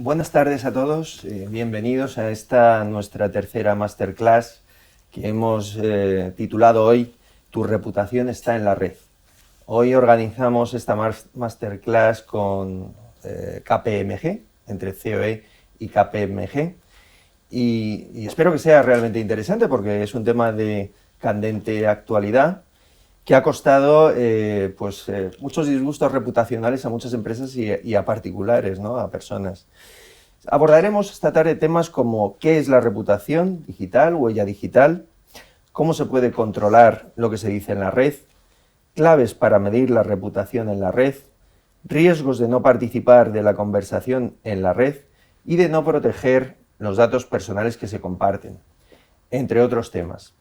Buenas tardes a todos, bienvenidos a esta nuestra tercera masterclass que hemos titulado hoy Tu reputación está en la red. Hoy organizamos esta masterclass con KPMG, entre COE y KPMG, y espero que sea realmente interesante porque es un tema de candente actualidad que ha costado muchos disgustos reputacionales a muchas empresas y a particulares, ¿no? A personas. Abordaremos esta tarde temas como qué es la reputación digital, huella digital, cómo se puede controlar lo que se dice en la red, claves para medir la reputación en la red, riesgos de no participar de la conversación en la red y de no proteger los datos personales que se comparten, entre otros temas.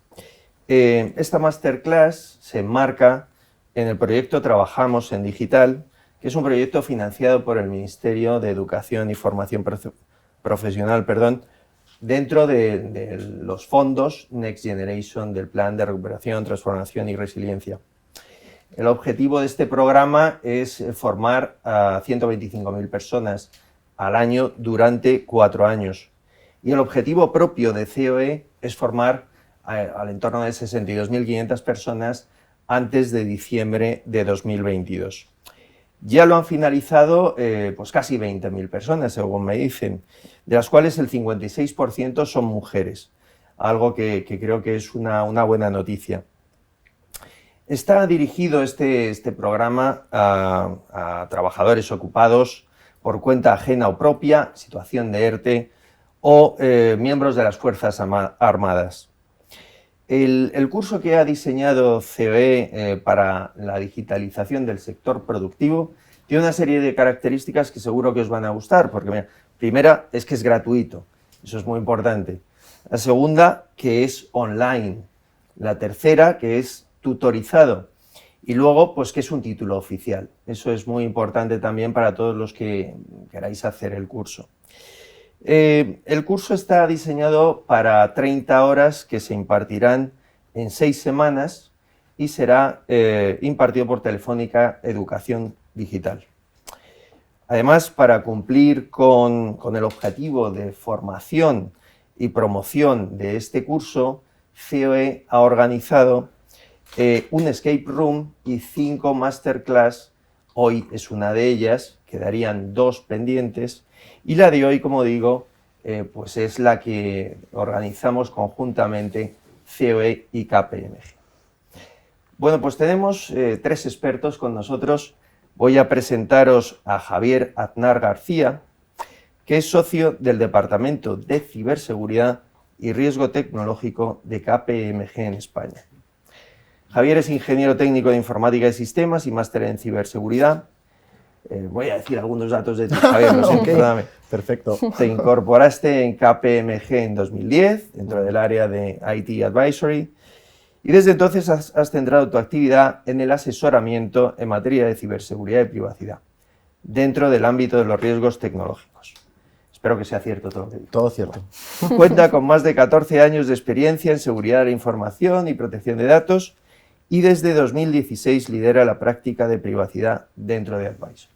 Esta masterclass se enmarca en el proyecto Trabajamos en Digital, que es un proyecto financiado por el Ministerio de Educación y Formación Profesional, dentro de los fondos Next Generation del Plan de Recuperación, Transformación y Resiliencia. El objetivo de este programa es formar a 125.000 personas al año durante 4 años. Y el objetivo propio de COE es formar al entorno de 62.500 personas antes de diciembre de 2022. Ya lo han finalizado casi 20.000 personas, según me dicen, de las cuales el 56% son mujeres, algo que creo que es una buena noticia. Está dirigido este programa a trabajadores ocupados por cuenta ajena o propia, situación de ERTE o miembros de las Fuerzas Armadas. El curso que ha diseñado COE para la digitalización del sector productivo tiene una serie de características que seguro que os van a gustar, porque mira, primera es que es gratuito, eso es muy importante. La segunda, que es online. La tercera, que es tutorizado. Y luego, pues que es un título oficial. Eso es muy importante también para todos los que queráis hacer el curso. El curso está diseñado para 30 horas que se impartirán en 6 semanas y será impartido por Telefónica Educación Digital. Además, para cumplir con el objetivo de formación y promoción de este curso, COE ha organizado un escape room y 5 masterclass. Hoy es una de ellas, quedarían 2 pendientes. Y la de hoy, como digo, pues es la que organizamos conjuntamente COE y KPMG. Bueno, pues tenemos 3 expertos con nosotros. Voy a presentaros a Javier Aznar García, que es socio del Departamento de Ciberseguridad y Riesgo Tecnológico de KPMG en España. Javier es ingeniero técnico de informática y sistemas y máster en ciberseguridad. Voy a decir algunos datos de ti, Javier, no sé, Okay. perdóname. Perfecto. Te incorporaste en KPMG en 2010, dentro del área de IT Advisory, y desde entonces has centrado tu actividad en el asesoramiento en materia de ciberseguridad y privacidad, dentro del ámbito de los riesgos tecnológicos. Espero que sea cierto todo lo que digo. Todo cierto. Cuenta con más de 14 años de experiencia en seguridad de la información y protección de datos, y desde 2016 lidera la práctica de privacidad dentro de Advisory.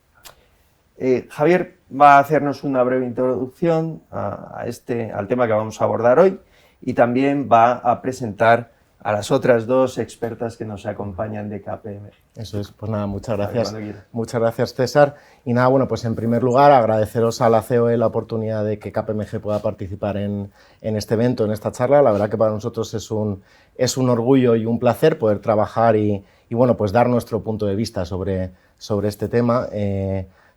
Javier va a hacernos una breve introducción al tema que vamos a abordar hoy y también va a presentar a las otras 2 expertas que nos acompañan de KPMG. Eso es, pues nada, muchas gracias. Javier, muchas gracias, César. Y nada, bueno, pues en primer lugar agradeceros a la COE la oportunidad de que KPMG pueda participar en este evento, en esta charla. La verdad que para nosotros es un orgullo y un placer poder trabajar y bueno, pues dar nuestro punto de vista sobre este tema.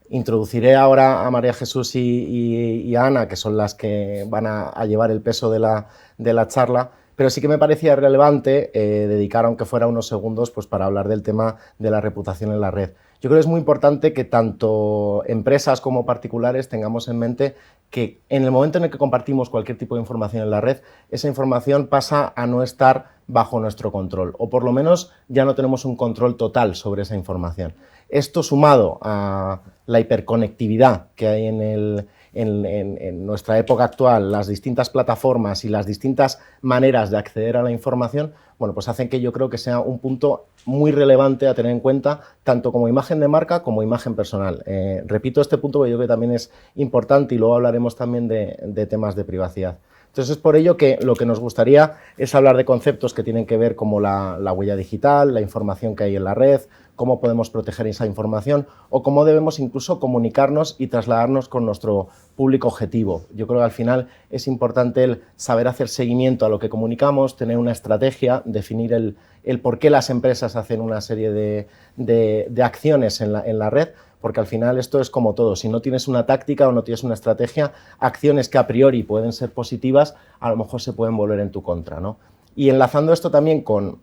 Introduciré ahora a María Jesús y a Ana, que son las que van a llevar el peso de la charla, pero sí que me parecía relevante dedicar, aunque fuera unos segundos, pues para hablar del tema de la reputación en la red. Yo creo que es muy importante que tanto empresas como particulares tengamos en mente que en el momento en el que compartimos cualquier tipo de información en la red, esa información pasa a no estar bajo nuestro control, o por lo menos ya no tenemos un control total sobre esa información. Esto sumado a la hiperconectividad que hay en en nuestra época actual las distintas plataformas y las distintas maneras de acceder a la información, bueno, pues hacen que yo creo que sea un punto muy relevante a tener en cuenta, tanto como imagen de marca como imagen personal. Repito este punto porque yo creo que también es importante y luego hablaremos también de temas de privacidad. Entonces es por ello que lo que nos gustaría es hablar de conceptos que tienen que ver como la huella digital, la información que hay en la red, cómo podemos proteger esa información o cómo debemos incluso comunicarnos y trasladarnos con nuestro público objetivo. Yo creo que al final es importante el saber hacer seguimiento a lo que comunicamos, tener una estrategia, definir el por qué las empresas hacen una serie de acciones en la red, porque al final esto es como todo, si no tienes una táctica o no tienes una estrategia, acciones que a priori pueden ser positivas, a lo mejor se pueden volver en tu contra, ¿no? Y enlazando esto también con,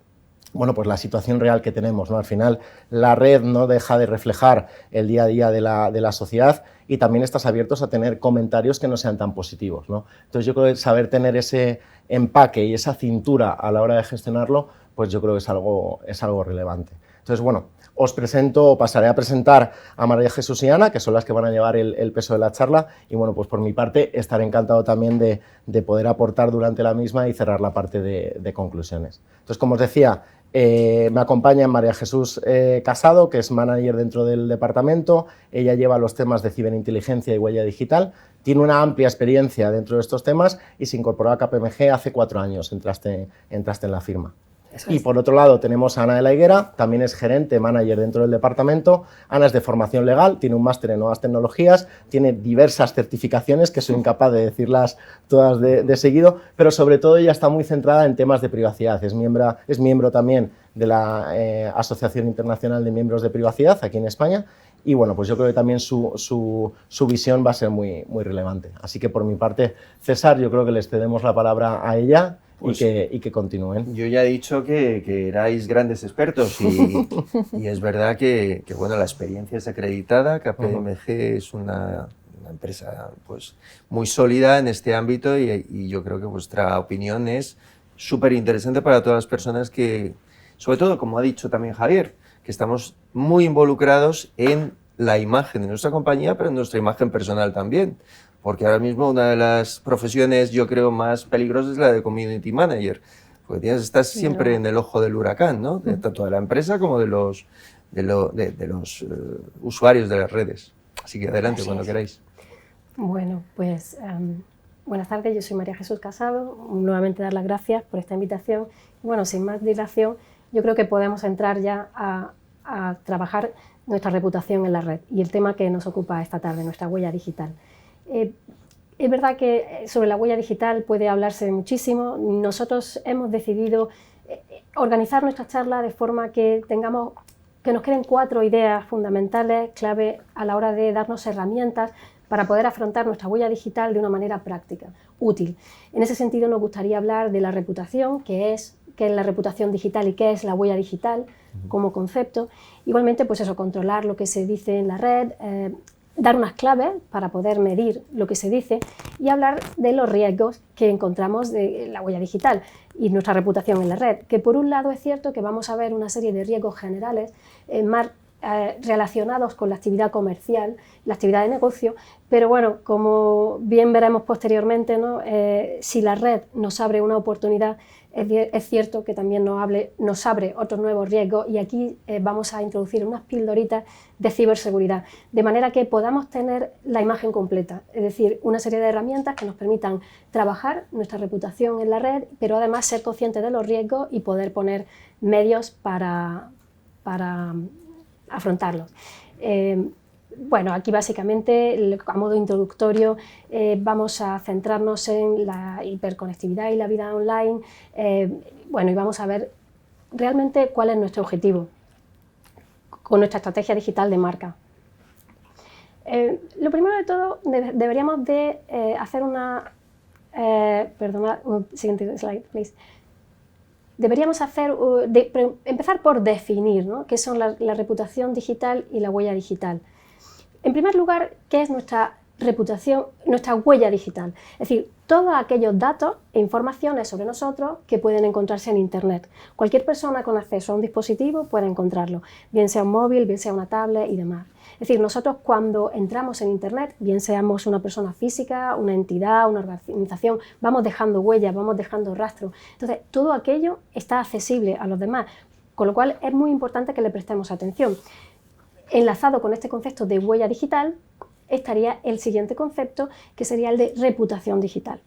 bueno, pues la situación real que tenemos, ¿no? Al final la red no deja de reflejar el día a día de la sociedad y también estás abiertos a tener comentarios que no sean tan positivos, ¿no? Entonces yo creo que saber tener ese empaque y esa cintura a la hora de gestionarlo, pues yo creo que es algo relevante. Entonces, bueno, os presento, o pasaré a presentar a María Jesús y Ana, que son las que van a llevar el peso de la charla, y bueno, pues por mi parte estaré encantado también de poder aportar durante la misma y cerrar la parte de conclusiones. Entonces, como os decía, me acompaña María Jesús Casado, que es manager dentro del departamento. Ella lleva los temas de ciberinteligencia y huella digital, tiene una amplia experiencia dentro de estos temas y se incorporó a KPMG hace 4 años, entraste en la firma. Y por otro lado tenemos a Ana de la Higuera, también es gerente, manager dentro del departamento. Ana es de formación legal, tiene un máster en nuevas tecnologías, tiene diversas certificaciones que soy incapaz de decirlas todas de seguido, pero sobre todo ella está muy centrada en temas de privacidad. Es miembro también de la Asociación Internacional de Miembros de Privacidad aquí en España. Y bueno, pues yo creo que también su visión va a ser muy relevante. Así que por mi parte, César, yo creo que les cedemos la palabra a ella. Pues, y que continúen. Yo ya he dicho que erais grandes expertos y es verdad que bueno, la experiencia es acreditada, KPMG es una empresa pues, muy sólida en este ámbito y yo creo que vuestra opinión es súper interesante para todas las personas que, sobre todo, como ha dicho también Javier, que estamos muy involucrados en la imagen de nuestra compañía, pero en nuestra imagen personal también. Porque ahora mismo una de las profesiones, yo creo, más peligrosas es la de community manager. Porque estás siempre en el ojo del huracán, ¿no? Tanto de la empresa como de los usuarios de las redes. Así que adelante, cuando queráis. Bueno, pues buenas tardes, yo soy María Jesús Casado. Nuevamente dar las gracias por esta invitación. Y bueno, sin más dilación, yo creo que podemos entrar ya a trabajar nuestra reputación en la red y el tema que nos ocupa esta tarde, nuestra huella digital. Es verdad que sobre la huella digital puede hablarse muchísimo. Nosotros hemos decidido organizar nuestra charla de forma que nos queden 4 ideas fundamentales, clave a la hora de darnos herramientas para poder afrontar nuestra huella digital de una manera práctica, útil. En ese sentido nos gustaría hablar de la reputación, qué es la reputación digital y qué es la huella digital como concepto. Igualmente, pues eso, controlar lo que se dice en la red, dar unas claves para poder medir lo que se dice y hablar de los riesgos que encontramos de la huella digital y nuestra reputación en la red, que por un lado es cierto que vamos a ver una serie de riesgos generales más relacionados con la actividad comercial, la actividad de negocio, pero bueno, como bien veremos posteriormente, ¿no? Si la red nos abre una oportunidad, es cierto que también nos abre otros nuevos riesgos y aquí vamos a introducir unas pildoritas de ciberseguridad, de manera que podamos tener la imagen completa, es decir, una serie de herramientas que nos permitan trabajar nuestra reputación en la red, pero además ser conscientes de los riesgos y poder poner medios para afrontarlos. Bueno, aquí básicamente, a modo introductorio, vamos a centrarnos en la hiperconectividad y la vida online, bueno, y vamos a ver realmente cuál es nuestro objetivo con nuestra estrategia digital de marca. Lo primero de todo, deberíamos de hacer una... perdona, siguiente slide, please. Deberíamos empezar por definir, ¿no?, qué son la reputación digital y la huella digital. En primer lugar, ¿qué es nuestra reputación, nuestra huella digital. Es decir, todos aquellos datos e informaciones sobre nosotros que pueden encontrarse en Internet. Cualquier persona con acceso a un dispositivo puede encontrarlo, bien sea un móvil, bien sea una tablet y demás. Es decir, nosotros cuando entramos en Internet, bien seamos una persona física, una entidad, una organización, vamos dejando huellas, vamos dejando rastros. Entonces, todo aquello está accesible a los demás, con lo cual es muy importante que le prestemos atención. Enlazado con este concepto de huella digital, estaría el siguiente concepto, que sería el de reputación digital.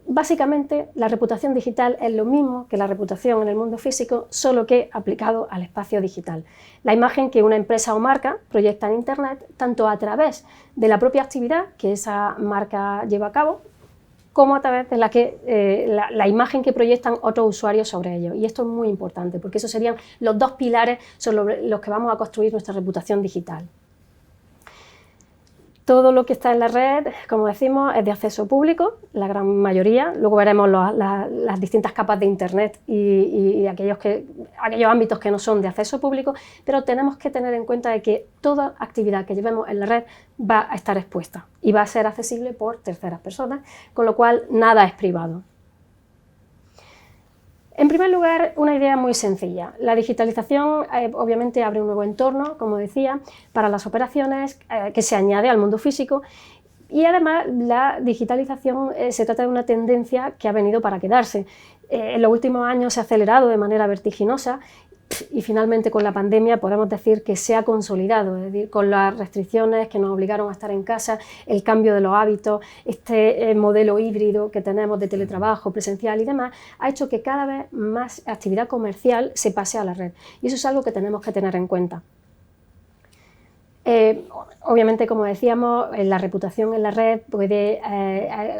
Básicamente, la reputación digital es lo mismo que la reputación en el mundo físico, solo que aplicado al espacio digital. La imagen que una empresa o marca proyecta en Internet, tanto a través de la propia actividad que esa marca lleva a cabo, como a través de la imagen que proyectan otros usuarios sobre ello. Y esto es muy importante, porque esos serían los dos pilares sobre los que vamos a construir nuestra reputación digital. Todo lo que está en la red, como decimos, es de acceso público, la gran mayoría. Luego veremos las distintas capas de Internet y aquellos ámbitos que no son de acceso público, pero tenemos que tener en cuenta de que toda actividad que llevemos en la red va a estar expuesta y va a ser accesible por terceras personas, con lo cual nada es privado. En primer lugar, una idea muy sencilla. La digitalización obviamente abre un nuevo entorno, como decía, para las operaciones que se añade al mundo físico, y además la digitalización se trata de una tendencia que ha venido para quedarse. En los últimos años se ha acelerado de manera vertiginosa y finalmente con la pandemia podemos decir que se ha consolidado, es decir, con las restricciones que nos obligaron a estar en casa, el cambio de los hábitos, este modelo híbrido que tenemos de teletrabajo presencial y demás, ha hecho que cada vez más actividad comercial se pase a la red, y eso es algo que tenemos que tener en cuenta. Obviamente, como decíamos, la reputación en la red puede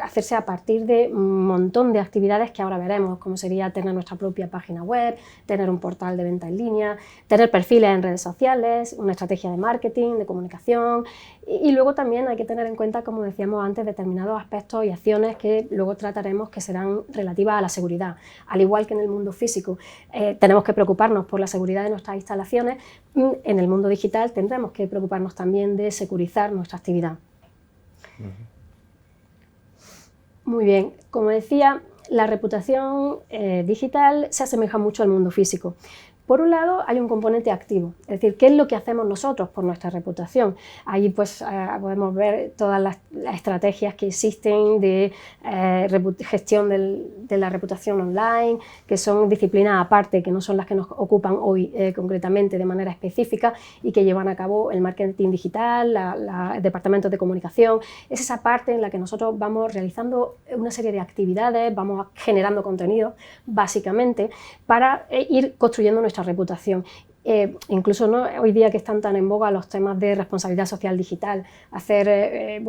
hacerse a partir de un montón de actividades que ahora veremos, como sería tener nuestra propia página web, tener un portal de venta en línea, tener perfiles en redes sociales, una estrategia de marketing, de comunicación, y luego también hay que tener en cuenta, como decíamos antes, determinados aspectos y acciones que luego trataremos que serán relativas a la seguridad. Al igual que en el mundo físico tenemos que preocuparnos por la seguridad de nuestras instalaciones, en el mundo digital tendremos que preocuparnos también de securizar nuestra actividad. Muy bien, como decía, la reputación digital se asemeja mucho al mundo físico. Por un lado, hay un componente activo, es decir, ¿qué es lo que hacemos nosotros por nuestra reputación? Ahí pues podemos ver todas las estrategias que existen de gestión de la reputación online, que son disciplinas aparte, que no son las que nos ocupan hoy concretamente de manera específica y que llevan a cabo el marketing digital, el departamento de comunicación. Es esa parte en la que nosotros vamos realizando una serie de actividades, vamos generando contenido, básicamente, para ir construyendo nuestra reputación. Incluso ¿no? hoy día que están tan en boga los temas de responsabilidad social digital, hacer,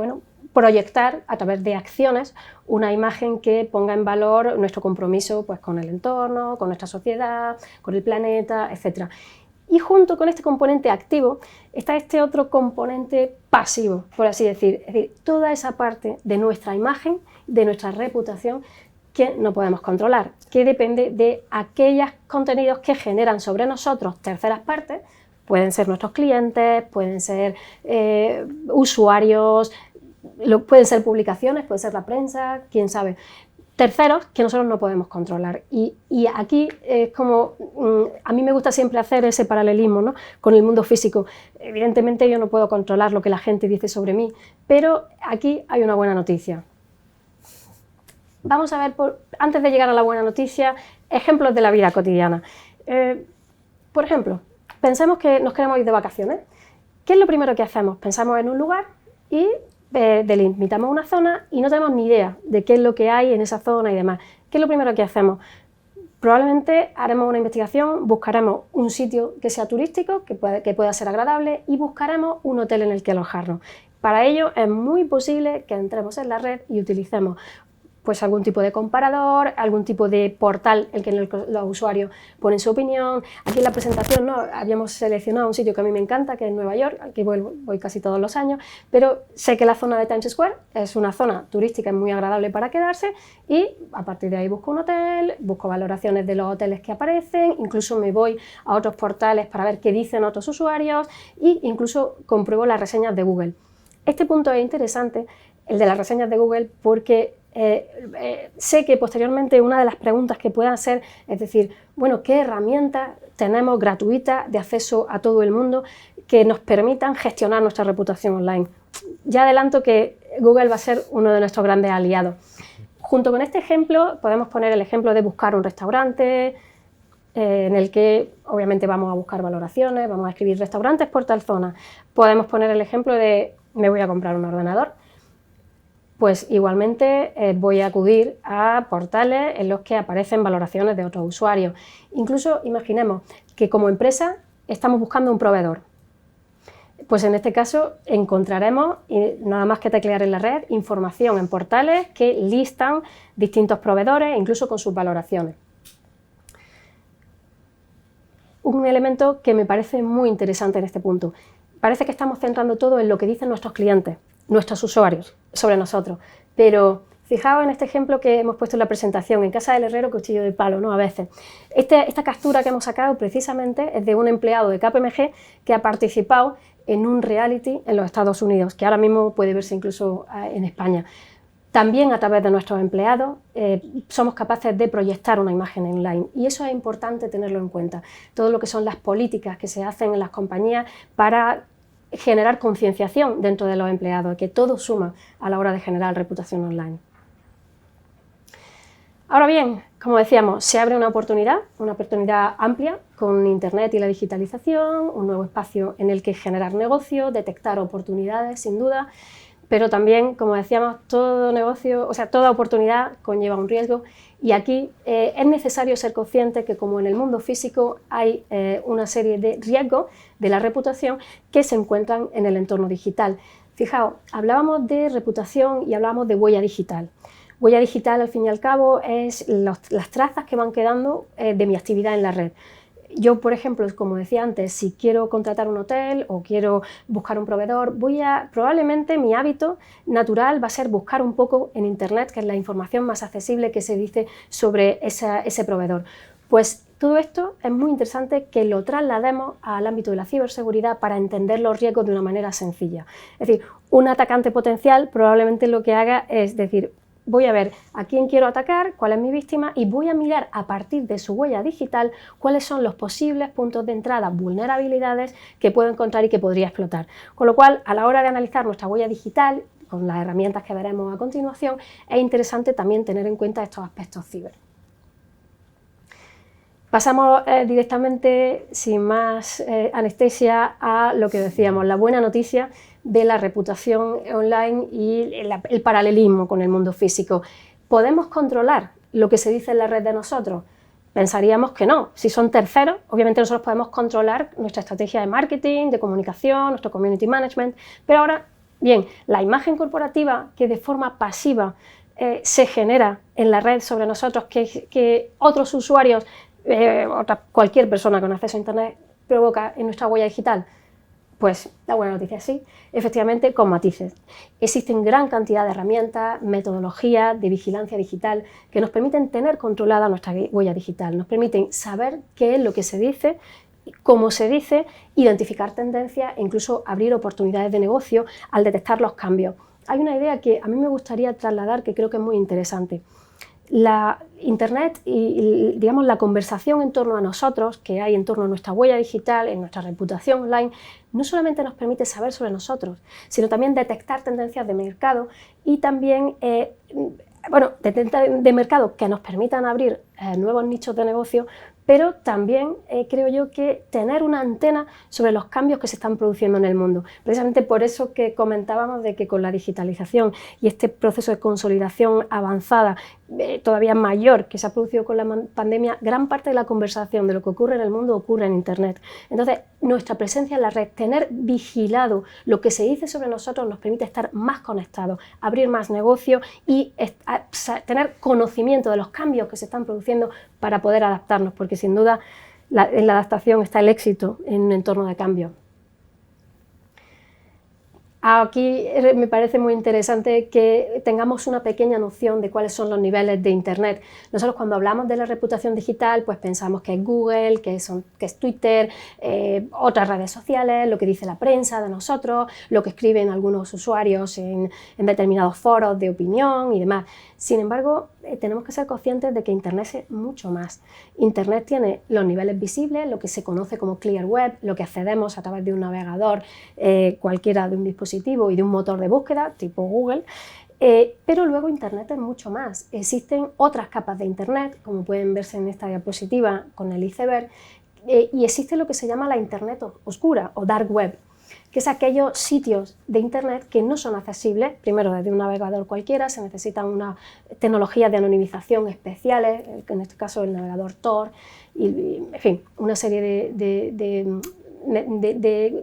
proyectar a través de acciones una imagen que ponga en valor nuestro compromiso pues, con el entorno, con nuestra sociedad, con el planeta, etc. Y junto con este componente activo está este otro componente pasivo, por así decir, es decir, toda esa parte de nuestra imagen, de nuestra reputación, que no podemos controlar, que depende de aquellos contenidos que generan sobre nosotros terceras partes, pueden ser nuestros clientes, pueden ser usuarios, pueden ser publicaciones, puede ser la prensa, quién sabe, terceros que nosotros no podemos controlar. Y aquí es como, a mí me gusta siempre hacer ese paralelismo, ¿no? Con el mundo físico. Evidentemente yo no puedo controlar lo que la gente dice sobre mí, pero aquí hay una buena noticia. Vamos a ver, antes de llegar a la buena noticia, ejemplos de la vida cotidiana. Por ejemplo, pensemos que nos queremos ir de vacaciones. ¿Qué es lo primero que hacemos? Pensamos en un lugar y delimitamos una zona y no tenemos ni idea de qué es lo que hay en esa zona y demás. ¿Qué es lo primero que hacemos? Probablemente haremos una investigación, buscaremos un sitio que sea turístico, que pueda ser agradable, y buscaremos un hotel en el que alojarnos. Para ello es muy posible que entremos en la red y utilicemos pues algún tipo de comparador, algún tipo de portal en que los usuarios ponen su opinión. Aquí en la presentación ¿no? habíamos seleccionado un sitio que a mí me encanta, que es Nueva York, al que voy casi todos los años, pero sé que la zona de Times Square es una zona turística muy agradable para quedarse, y a partir de ahí busco un hotel, busco valoraciones de los hoteles que aparecen, incluso me voy a otros portales para ver qué dicen otros usuarios, e incluso compruebo las reseñas de Google. Este punto es interesante, el de las reseñas de Google, porque sé que posteriormente una de las preguntas que puedan ser, es decir, bueno, ¿qué herramientas tenemos gratuitas de acceso a todo el mundo que nos permitan gestionar nuestra reputación online? Ya adelanto que Google va a ser uno de nuestros grandes aliados. Junto con este ejemplo, podemos poner el ejemplo de buscar un restaurante, en el que obviamente vamos a buscar valoraciones, vamos a escribir restaurantes por tal zona. Podemos poner el ejemplo de me voy a comprar un ordenador. Pues igualmente voy a acudir a portales en los que aparecen valoraciones de otros usuarios. Incluso imaginemos que como empresa estamos buscando un proveedor. Pues en este caso encontraremos, nada más que teclear en la red, información en portales que listan distintos proveedores, incluso con sus valoraciones. Un elemento que me parece muy interesante en este punto. Parece que estamos centrando todo en lo que dicen nuestros clientes, nuestros usuarios, sobre nosotros. Pero fijaos en este ejemplo que hemos puesto en la presentación, en casa del herrero, cuchillo de palo, ¿no? A veces. Esta captura que hemos sacado precisamente es de un empleado de KPMG que ha participado en un reality en los Estados Unidos, que ahora mismo puede verse incluso en España. También a través de nuestros empleados somos capaces de proyectar una imagen online y eso es importante tenerlo en cuenta. Todo lo que son las políticas que se hacen en las compañías para generar concienciación dentro de los empleados, que todo suma a la hora de generar reputación online. Ahora bien, como decíamos, se abre una oportunidad amplia con Internet y la digitalización, un nuevo espacio en el que generar negocio, detectar oportunidades, sin duda, pero también, como decíamos, todo negocio, toda oportunidad conlleva un riesgo y aquí es necesario ser consciente que como en el mundo físico hay una serie de riesgos de la reputación que se encuentran en el entorno digital. Fijaos, hablábamos de reputación y hablábamos de huella digital. Huella digital, al fin y al cabo, es las trazas que van quedando de mi actividad en la red. Yo, por ejemplo, como decía antes, si quiero contratar un hotel o quiero buscar un proveedor, probablemente mi hábito natural va a ser buscar un poco en Internet, que es la información más accesible que se dice sobre ese proveedor. Pues todo esto es muy interesante que lo traslademos al ámbito de la ciberseguridad para entender los riesgos de una manera sencilla. Es decir, un atacante potencial probablemente lo que haga es decir, voy a ver a quién quiero atacar, cuál es mi víctima y voy a mirar a partir de su huella digital cuáles son los posibles puntos de entrada, vulnerabilidades que puedo encontrar y que podría explotar. Con lo cual, a la hora de analizar nuestra huella digital, con las herramientas que veremos a continuación, es interesante también tener en cuenta estos aspectos ciber. Pasamos directamente, sin más anestesia, a lo que decíamos, la buena noticia de la reputación online y el paralelismo con el mundo físico. ¿Podemos controlar lo que se dice en la red de nosotros? Pensaríamos que no. Si son terceros, obviamente nosotros podemos controlar nuestra estrategia de marketing, de comunicación, nuestro community management, pero ahora, bien, la imagen corporativa que de forma pasiva se genera en la red sobre nosotros, que otros usuarios, cualquier persona con acceso a Internet provoca en nuestra huella digital, pues la buena noticia es sí, efectivamente con matices. Existen gran cantidad de herramientas, metodologías de vigilancia digital que nos permiten tener controlada nuestra huella digital, nos permiten saber qué es lo que se dice, cómo se dice, identificar tendencias e incluso abrir oportunidades de negocio al detectar los cambios. Hay una idea que a mí me gustaría trasladar que creo que es muy interesante. La Internet y digamos, la conversación en torno a nosotros, que hay en torno a nuestra huella digital, en nuestra reputación online, no solamente nos permite saber sobre nosotros, sino también detectar tendencias de mercado y también de mercado que nos permitan abrir nuevos nichos de negocio, pero también creo yo que tener una antena sobre los cambios que se están produciendo en el mundo. Precisamente por eso que comentábamos de que con la digitalización y este proceso de consolidación avanzada todavía mayor que se ha producido con la pandemia, gran parte de la conversación de lo que ocurre en el mundo ocurre en Internet. Entonces, nuestra presencia en la red, tener vigilado lo que se dice sobre nosotros nos permite estar más conectados, abrir más negocio y tener conocimiento de los cambios que se están produciendo para poder adaptarnos, porque sin duda en la adaptación está el éxito en un entorno de cambio. Aquí me parece muy interesante que tengamos una pequeña noción de cuáles son los niveles de Internet. Nosotros cuando hablamos de la reputación digital, pues pensamos que es Google, que es Twitter, otras redes sociales, lo que dice la prensa de nosotros, lo que escriben algunos usuarios en determinados foros de opinión y demás. Sin embargo, tenemos que ser conscientes de que Internet es mucho más. Internet tiene los niveles visibles, lo que se conoce como Clear Web, lo que accedemos a través de un navegador, cualquiera de un dispositivo y de un motor de búsqueda, tipo Google, pero luego Internet es mucho más. Existen otras capas de Internet, como pueden verse en esta diapositiva con el iceberg, y existe lo que se llama la Internet oscura o Dark Web, que es aquellos sitios de Internet que no son accesibles, primero desde un navegador cualquiera, se necesitan unas tecnologías de anonimización especiales, en este caso el navegador Tor, y en fin, una serie de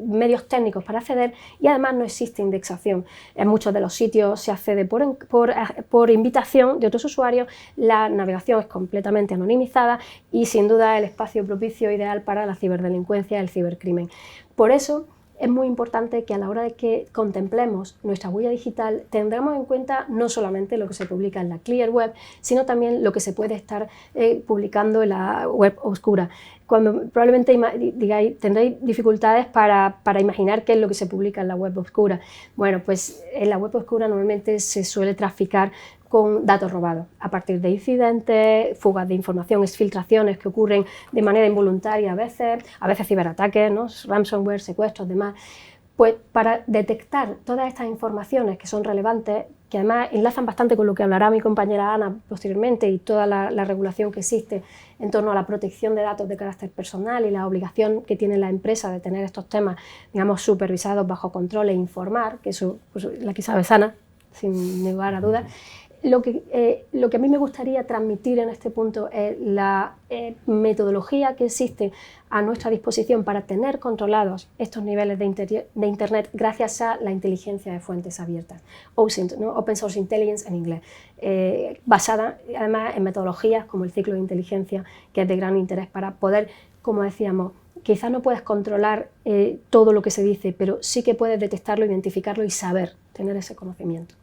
medios técnicos para acceder, y además no existe indexación. En muchos de los sitios se accede por invitación de otros usuarios, la navegación es completamente anonimizada y sin duda el espacio propicio ideal para la ciberdelincuencia y el cibercrimen. Por eso es muy importante que a la hora de que contemplemos nuestra huella digital tendremos en cuenta no solamente lo que se publica en la Clear Web, sino también lo que se puede estar publicando en la web oscura. Cuando probablemente tendréis dificultades para imaginar qué es lo que se publica en la web oscura. Bueno, pues en la web oscura normalmente se suele traficar con datos robados, a partir de incidentes, fugas de información, exfiltraciones que ocurren de manera involuntaria a veces ciberataques, ¿no? Ransomware, secuestros, demás. Pues para detectar todas estas informaciones que son relevantes, que además enlazan bastante con lo que hablará mi compañera Ana posteriormente y toda la regulación que existe en torno a la protección de datos de carácter personal y la obligación que tiene la empresa de tener estos temas, digamos, supervisados bajo control e informar, que eso pues, la que sabe es Ana, sin lugar a dudas. Lo que a mí me gustaría transmitir en este punto es la metodología que existe a nuestra disposición para tener controlados estos niveles de Internet gracias a la inteligencia de fuentes abiertas, OSINT, ¿no? Open Source Intelligence en inglés, basada además en metodologías como el ciclo de inteligencia, que es de gran interés para poder, como decíamos, quizás no puedes controlar todo lo que se dice, pero sí que puedes detectarlo, identificarlo y saber, tener ese conocimiento.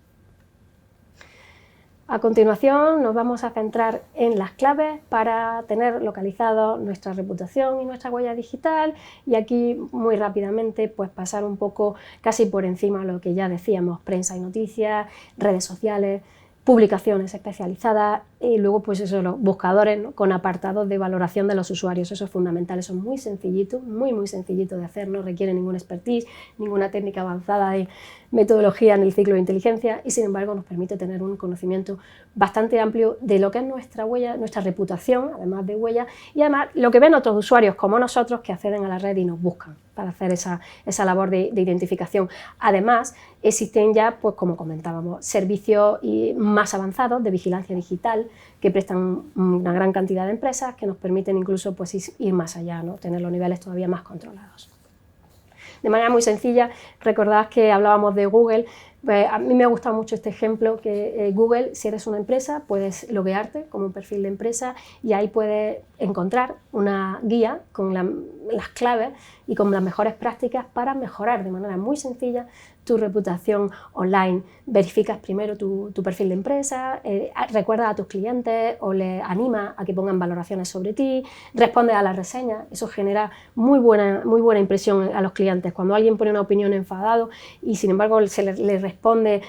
A continuación nos vamos a centrar en las claves para tener localizado nuestra reputación y nuestra huella digital, y aquí muy rápidamente pues pasar un poco casi por encima de lo que ya decíamos: prensa y noticias, redes sociales, publicaciones especializadas y luego pues eso, los buscadores, ¿no? Con apartados de valoración de los usuarios. Eso es fundamental, eso es muy sencillito, muy sencillito de hacer, no requiere ninguna expertise, ninguna técnica avanzada de metodología en el ciclo de inteligencia, y sin embargo nos permite tener un conocimiento bastante amplio de lo que es nuestra huella, nuestra reputación, además de huella, y además lo que ven otros usuarios como nosotros que acceden a la red y nos buscan para hacer esa labor de identificación. Además, existen ya, pues como comentábamos, servicios más avanzados de vigilancia digital que prestan una gran cantidad de empresas que nos permiten incluso pues, ir más allá, ¿no? Tener los niveles todavía más controlados. De manera muy sencilla, recordad que hablábamos de Google. A mí me ha gustado mucho este ejemplo, que Google, si eres una empresa, puedes loguearte como un perfil de empresa y ahí puedes encontrar una guía con las claves y con las mejores prácticas para mejorar de manera muy sencilla tu reputación online. Verificas primero tu perfil de empresa, recuerda a tus clientes o les anima a que pongan valoraciones sobre ti, responde a las reseñas. Eso genera muy buena impresión a los clientes. Cuando alguien pone una opinión enfadado y sin embargo se le responde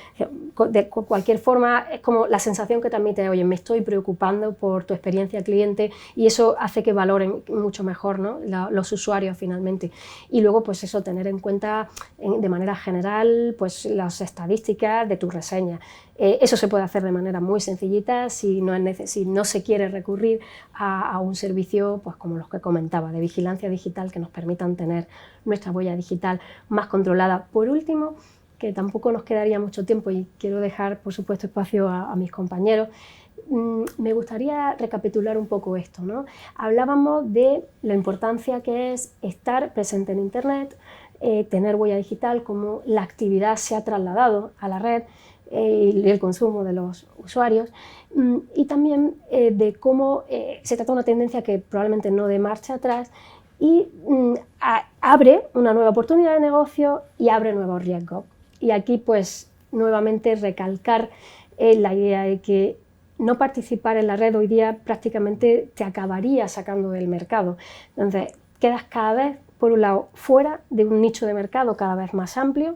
de cualquier forma, es como la sensación que transmite: oye, me estoy preocupando por tu experiencia cliente, y eso hace que valoren mucho mejor, ¿no? Los usuarios finalmente. Y luego pues eso, tener en cuenta de manera general pues las estadísticas de tus reseñas. Eso se puede hacer de manera muy sencillita si no se quiere recurrir a un servicio pues como los que comentaba, de vigilancia digital, que nos permitan tener nuestra huella digital más controlada. Por último, que tampoco nos quedaría mucho tiempo y quiero dejar por supuesto espacio a mis compañeros, me gustaría recapitular un poco esto, ¿no? Hablábamos de la importancia que es estar presente en Internet, tener huella digital, como la actividad se ha trasladado a la red y el consumo de los usuarios, y también de cómo se trata de una tendencia que probablemente no dé marcha atrás y abre una nueva oportunidad de negocio y abre nuevos riesgos. Y aquí, pues, nuevamente recalcar la idea de que no participar en la red hoy día prácticamente te acabaría sacando del mercado. Entonces, quedas cada vez, por un lado, fuera de un nicho de mercado cada vez más amplio,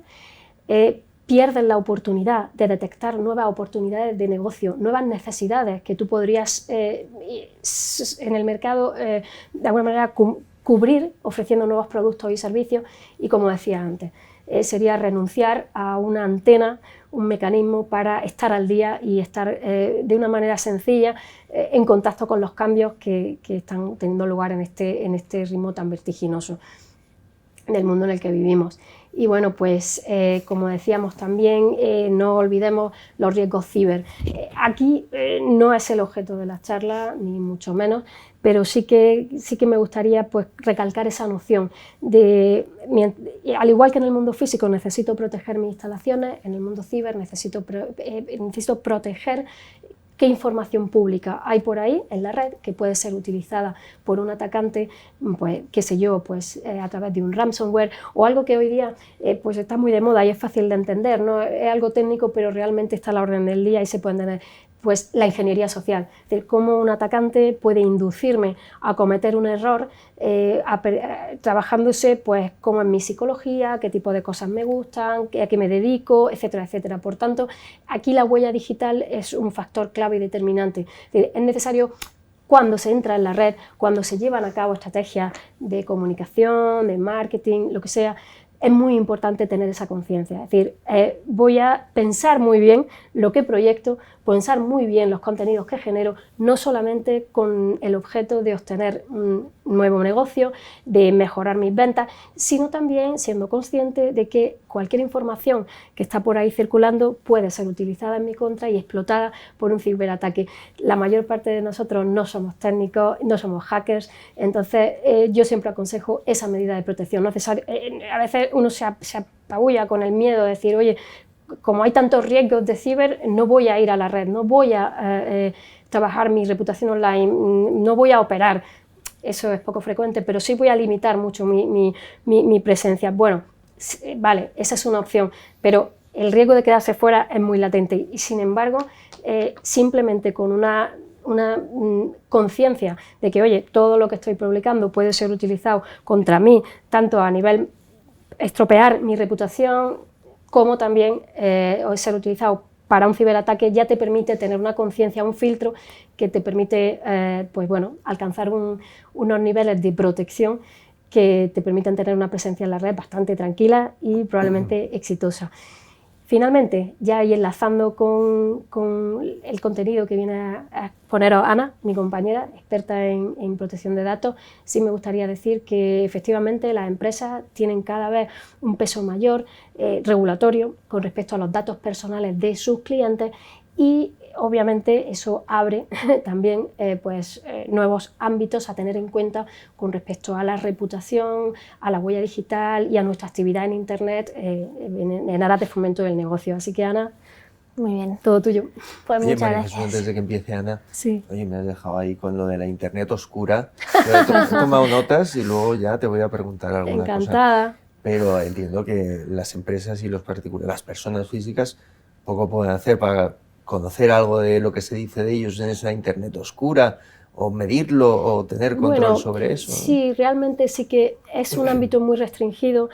pierdes la oportunidad de detectar nuevas oportunidades de negocio, nuevas necesidades que tú podrías en el mercado de alguna manera cubrir ofreciendo nuevos productos y servicios, y como decía antes, sería renunciar a una antena, un mecanismo para estar al día y estar de una manera sencilla en contacto con los cambios que están teniendo lugar en este ritmo tan vertiginoso del mundo en el que vivimos. Y bueno, pues como decíamos también, no olvidemos los riesgos ciber. Aquí no es el objeto de la charla, ni mucho menos, pero sí que me gustaría pues recalcar esa noción de, al igual que en el mundo físico necesito proteger mis instalaciones, en el mundo ciber necesito proteger qué información pública hay por ahí en la red que puede ser utilizada por un atacante, pues qué sé yo, pues a través de un ransomware o algo que hoy día pues está muy de moda y es fácil de entender, ¿no? Es algo técnico, pero realmente está a la orden del día y se pueden tener, pues la ingeniería social, de cómo un atacante puede inducirme a cometer un error trabajándose pues cómo es mi psicología, qué tipo de cosas me gustan, a qué me dedico, etcétera, etcétera. Por tanto, aquí la huella digital es un factor clave y determinante. Es necesario, cuando se entra en la red, cuando se llevan a cabo estrategias de comunicación, de marketing, lo que sea, es muy importante tener esa conciencia. Es decir, voy a pensar muy bien lo que proyecto, pensar muy bien los contenidos que genero, no solamente con el objeto de obtener un nuevo negocio, de mejorar mis ventas, sino también siendo consciente de que cualquier información que está por ahí circulando puede ser utilizada en mi contra y explotada por un ciberataque. La mayor parte de nosotros no somos técnicos, no somos hackers, entonces yo siempre aconsejo esa medida de protección. No necesario, a veces uno se apabulla con el miedo de decir, oye, como hay tantos riesgos de ciber, no voy a ir a la red, no voy a trabajar mi reputación online, no voy a operar. Eso es poco frecuente, pero sí voy a limitar mucho mi presencia. Bueno, vale, esa es una opción, pero el riesgo de quedarse fuera es muy latente y, sin embargo, simplemente con una conciencia de que, oye, todo lo que estoy publicando puede ser utilizado contra mí, tanto a nivel estropear mi reputación, como también ser utilizado para un ciberataque, ya te permite tener una conciencia, un filtro que te permite pues bueno, alcanzar unos niveles de protección que te permiten tener una presencia en la red bastante tranquila y probablemente exitosa. Finalmente, ya ahí enlazando con el contenido que viene a exponeros Ana, mi compañera, experta en protección de datos, sí me gustaría decir que efectivamente las empresas tienen cada vez un peso mayor regulatorio con respecto a los datos personales de sus clientes y obviamente eso abre también nuevos ámbitos a tener en cuenta con respecto a la reputación, a la huella digital y a nuestra actividad en Internet en aras de fomento del negocio. Así que, Ana, muy bien, todo tuyo. Pues Oye, muchas María gracias. Jesús, antes de que empiece Ana, Sí. oye, me has dejado ahí con lo de la Internet oscura. He tomado notas y luego ya te voy a preguntar alguna cosa. Encantada. Pero entiendo que las empresas y los particulares, las personas físicas, poco pueden hacer para conocer algo de lo que se dice de ellos en esa Internet oscura, o medirlo, o tener control sobre eso, ¿no? Sí, realmente sí que es un ámbito muy restringido.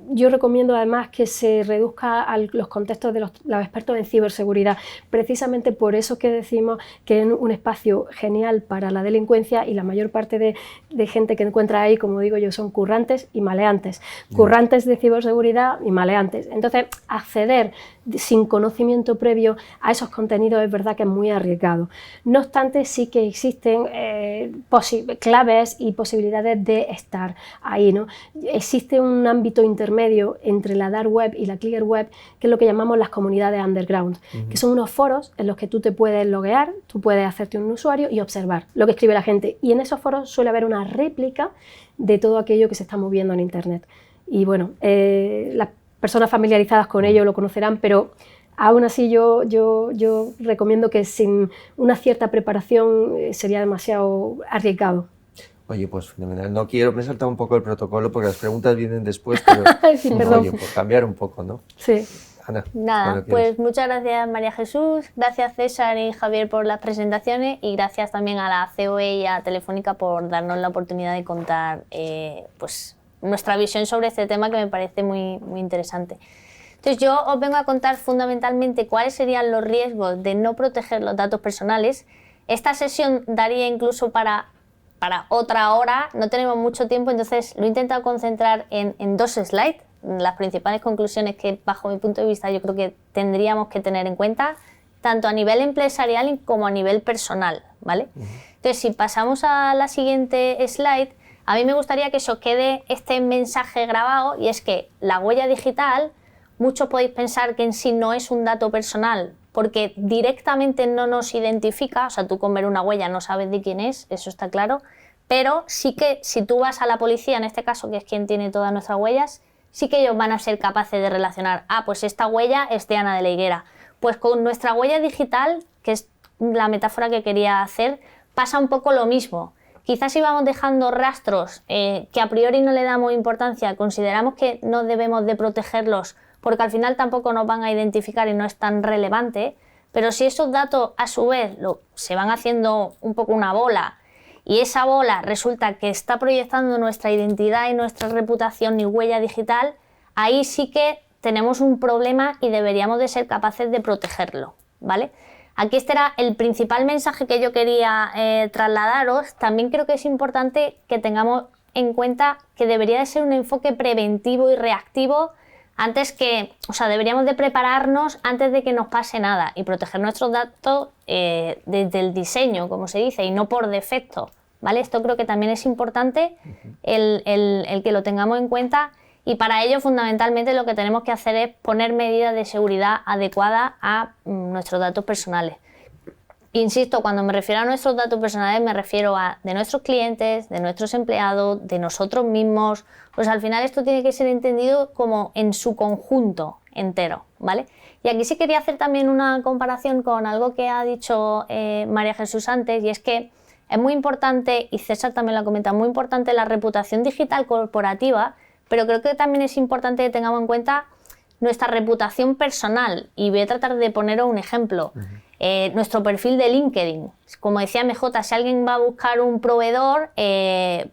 Yo recomiendo además que se reduzca a los contextos de los expertos en ciberseguridad, precisamente por eso que decimos que es un espacio genial para la delincuencia y la mayor parte de gente que encuentra ahí, como digo yo, son currantes y maleantes. Currantes de ciberseguridad y maleantes. Entonces, acceder sin conocimiento previo a esos contenidos es verdad que es muy arriesgado. No obstante, sí que existen claves y posibilidades de estar ahí, ¿no? Existe un ámbito intermedio entre la dark web y la clear web, que es lo que llamamos las comunidades underground, que son unos foros en los que tú te puedes loguear, tú puedes hacerte un usuario y observar lo que escribe la gente. Y en esos foros suele haber una réplica de todo aquello que se está moviendo en Internet. Y bueno, las personas familiarizadas con ello lo conocerán, pero aún así yo recomiendo que sin una cierta preparación sería demasiado arriesgado. Oye, pues fenomenal. No quiero, me he saltado un poco el protocolo porque las preguntas vienen después, pero Sí, perdón. oye, por cambiar un poco, ¿no? Sí. Ana, Nada, cuando quieras. pues muchas gracias María Jesús, gracias César y Javier por las presentaciones y gracias también a la COE y a Telefónica por darnos la oportunidad de contar pues nuestra visión sobre este tema que me parece muy, muy interesante. Entonces yo os vengo a contar fundamentalmente cuáles serían los riesgos de no proteger los datos personales. Esta sesión daría incluso para otra hora, no tenemos mucho tiempo, entonces lo he intentado concentrar en 2 slides, las principales conclusiones que bajo mi punto de vista yo creo que tendríamos que tener en cuenta, tanto a nivel empresarial como a nivel personal, ¿vale? Entonces si pasamos a la siguiente slide, a mí me gustaría que se os quede este mensaje grabado y es que la huella digital, muchos podéis pensar que en sí no es un dato personal porque directamente no nos identifica, o sea, tú con ver una huella no sabes de quién es, eso está claro, pero sí que si tú vas a la policía, en este caso, que es quien tiene todas nuestras huellas, sí que ellos van a ser capaces de relacionar, pues esta huella es de Ana de la Higuera. Pues con nuestra huella digital, que es la metáfora que quería hacer, pasa un poco lo mismo. Quizás si vamos dejando rastros que a priori no le damos importancia, consideramos que no debemos de protegerlos porque al final tampoco nos van a identificar y no es tan relevante, pero si esos datos a su vez se van haciendo un poco una bola y esa bola resulta que está proyectando nuestra identidad y nuestra reputación y huella digital, ahí sí que tenemos un problema y deberíamos de ser capaces de protegerlo, ¿vale? Aquí este era el principal mensaje que yo quería trasladaros. También creo que es importante que tengamos en cuenta que debería de ser un enfoque preventivo y reactivo antes que, o sea, deberíamos de prepararnos antes de que nos pase nada y proteger nuestros datos desde el diseño, como se dice, y no por defecto, ¿vale? Esto creo que también es importante el que lo tengamos en cuenta y para ello fundamentalmente lo que tenemos que hacer es poner medidas de seguridad adecuadas a nuestros datos personales. Insisto, cuando me refiero a nuestros datos personales me refiero a de nuestros clientes, de nuestros empleados, de nosotros mismos. Pues al final esto tiene que ser entendido como en su conjunto entero, ¿vale? Y aquí sí quería hacer también una comparación con algo que ha dicho María Jesús antes y es que es muy importante, y César también lo ha comentado, muy importante la reputación digital corporativa, pero creo que también es importante que tengamos en cuenta nuestra reputación personal y voy a tratar de poneros un ejemplo. Nuestro perfil de LinkedIn, como decía MJ, si alguien va a buscar un proveedor,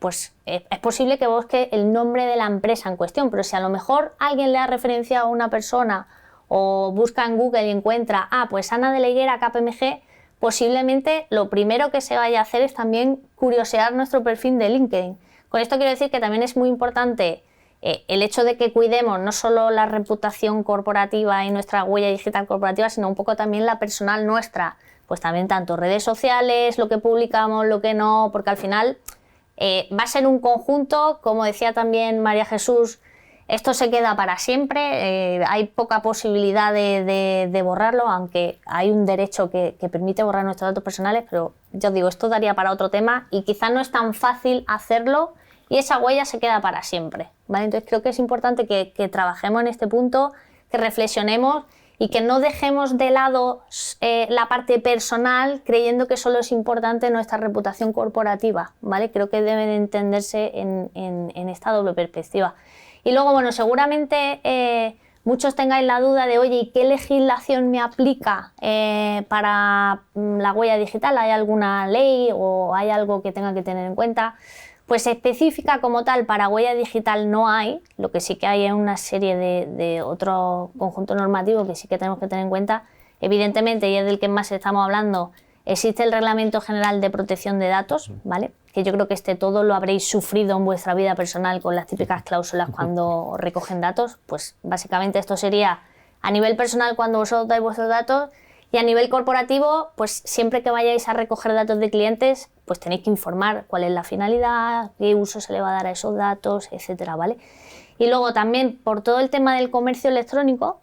pues es posible que busque el nombre de la empresa en cuestión, pero si a lo mejor alguien le ha referenciado a una persona o busca en Google y encuentra, pues Ana de la Higuera KPMG, posiblemente lo primero que se vaya a hacer es también curiosear nuestro perfil de LinkedIn. Con esto quiero decir que también es muy importante el hecho de que cuidemos no solo la reputación corporativa y nuestra huella digital corporativa, sino un poco también la personal nuestra, pues también tanto redes sociales, lo que publicamos, lo que no, porque al final va a ser un conjunto, como decía también María Jesús, esto se queda para siempre, hay poca posibilidad de borrarlo, aunque hay un derecho que permite borrar nuestros datos personales, pero yo os digo, esto daría para otro tema y quizás no es tan fácil hacerlo y esa huella se queda para siempre, ¿vale? Entonces creo que es importante que trabajemos en este punto, que reflexionemos y que no dejemos de lado la parte personal creyendo que solo es importante nuestra reputación corporativa, ¿vale? Creo que debe de entenderse en esta doble perspectiva. Y luego, bueno, seguramente muchos tengáis la duda de, oye, ¿y qué legislación me aplica para la huella digital? ¿Hay alguna ley o hay algo que tenga que tener en cuenta? Pues específica como tal para huella digital no hay, lo que sí que hay es una serie de otro conjunto normativo que sí que tenemos que tener en cuenta. Evidentemente, y es del que más estamos hablando, existe el Reglamento General de Protección de Datos, ¿vale? Que yo creo que todo lo habréis sufrido en vuestra vida personal con las típicas cláusulas cuando recogen datos. Pues básicamente esto sería a nivel personal cuando vosotros dais vuestros datos y a nivel corporativo, pues siempre que vayáis a recoger datos de clientes, pues tenéis que informar cuál es la finalidad, qué uso se le va a dar a esos datos, etcétera, ¿vale? Y luego también por todo el tema del comercio electrónico,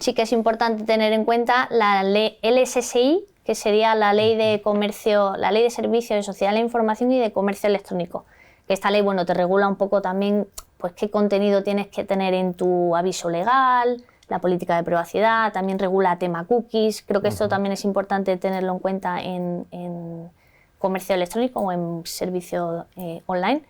sí que es importante tener en cuenta la ley LSSI, que sería la ley de comercio, la ley de servicios de sociedad de la información y de comercio electrónico. Que esta ley, bueno, te regula un poco también, pues qué contenido tienes que tener en tu aviso legal, la política de privacidad, también regula tema cookies. Creo que esto también es importante tenerlo en cuenta comercio electrónico o en servicio online.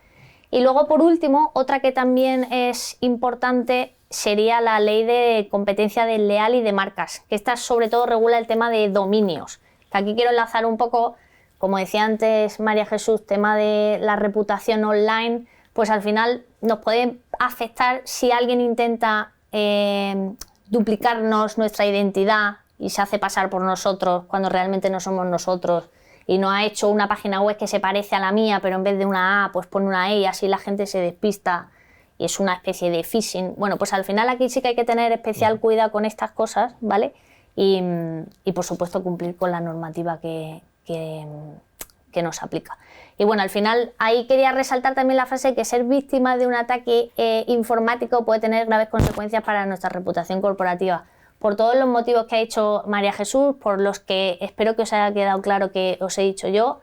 Y luego, por último, otra que también es importante sería la ley de competencia desleal y de marcas, que esta sobre todo regula el tema de dominios. Que aquí quiero enlazar un poco, como decía antes María Jesús, tema de la reputación online, pues al final nos puede afectar si alguien intenta duplicarnos nuestra identidad y se hace pasar por nosotros cuando realmente no somos nosotros, y no ha hecho una página web que se parece a la mía, pero en vez de una A, pues pone una E y así la gente se despista y es una especie de phishing. Bueno, pues al final aquí sí que hay que tener especial cuidado con estas cosas, ¿vale? Y por supuesto cumplir con la normativa que nos aplica. Y bueno, al final ahí quería resaltar también la frase que ser víctima de un ataque informático puede tener graves consecuencias para nuestra reputación corporativa. Por todos los motivos que ha dicho María Jesús, por los que espero que os haya quedado claro que os he dicho yo.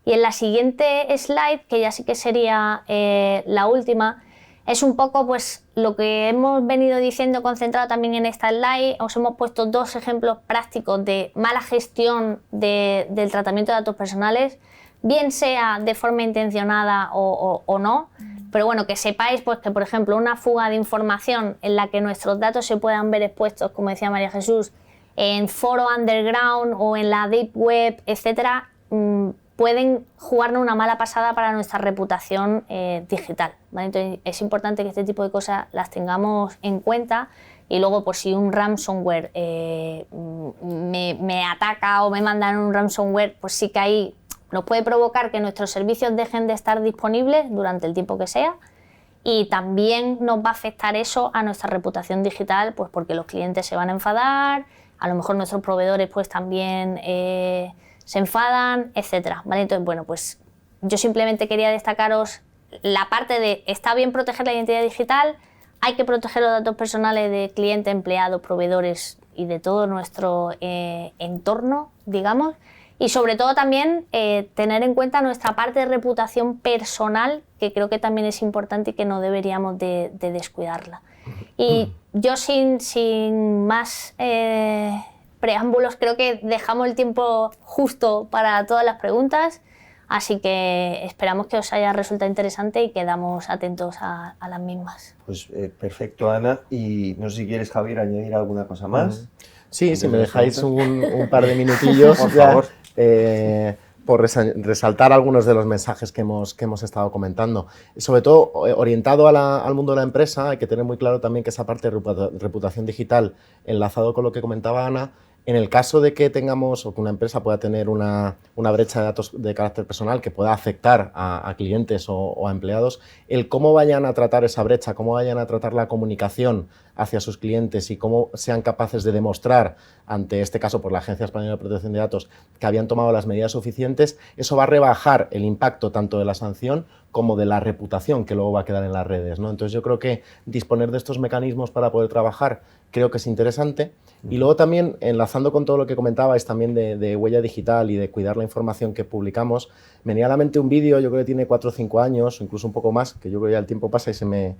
Y en la siguiente slide, que ya sí que sería la última, es un poco pues lo que hemos venido diciendo concentrado también en esta slide. Os hemos puesto 2 ejemplos prácticos de mala gestión del tratamiento de datos personales, bien sea de forma intencionada o no. Pero bueno, que sepáis pues que, por ejemplo, una fuga de información en la que nuestros datos se puedan ver expuestos, como decía María Jesús, en foro underground o en la deep web, etcétera, pueden jugarnos una mala pasada para nuestra reputación digital, ¿vale? Entonces es importante que este tipo de cosas las tengamos en cuenta. Y luego, pues si un ransomware me ataca o me mandan un ransomware, pues sí que ahí nos puede provocar que nuestros servicios dejen de estar disponibles durante el tiempo que sea, y también nos va a afectar eso a nuestra reputación digital, pues porque los clientes se van a enfadar, a lo mejor nuestros proveedores pues también se enfadan, etcétera, ¿vale? Entonces, bueno, pues yo simplemente quería destacaros la parte de está bien proteger la identidad digital, hay que proteger los datos personales de clientes, empleados, proveedores y de todo nuestro entorno, digamos. Y sobre todo también tener en cuenta nuestra parte de reputación personal, que creo que también es importante y que no deberíamos de descuidarla. Y yo sin más preámbulos creo que dejamos el tiempo justo para todas las preguntas, así que esperamos que os haya resultado interesante y quedamos atentos a las mismas. Pues perfecto, Ana. Y no sé si quieres, Javier, añadir alguna cosa más. Sí, si me dejáis un par de minutillos, por favor. Por resaltar algunos de los mensajes que hemos estado comentando. Sobre todo, orientado al mundo de la empresa, hay que tener muy claro también que esa parte de reputación digital, enlazado con lo que comentaba Ana, en el caso de que tengamos o que una empresa pueda tener una brecha de datos de carácter personal que pueda afectar a clientes o a empleados, el cómo vayan a tratar esa brecha, cómo vayan a tratar la comunicación hacia sus clientes y cómo sean capaces de demostrar ante este caso por la Agencia Española de Protección de Datos que habían tomado las medidas suficientes, eso va a rebajar el impacto tanto de la sanción como de la reputación que luego va a quedar en las redes, ¿no? Entonces yo creo que disponer de estos mecanismos para poder trabajar creo que es interesante. Y luego también, enlazando con todo lo que comentabais también de huella digital y de cuidar la información que publicamos, me venía a la mente un vídeo, yo creo que tiene 4 o 5 años, o incluso un poco más, que yo creo que ya el tiempo pasa y se me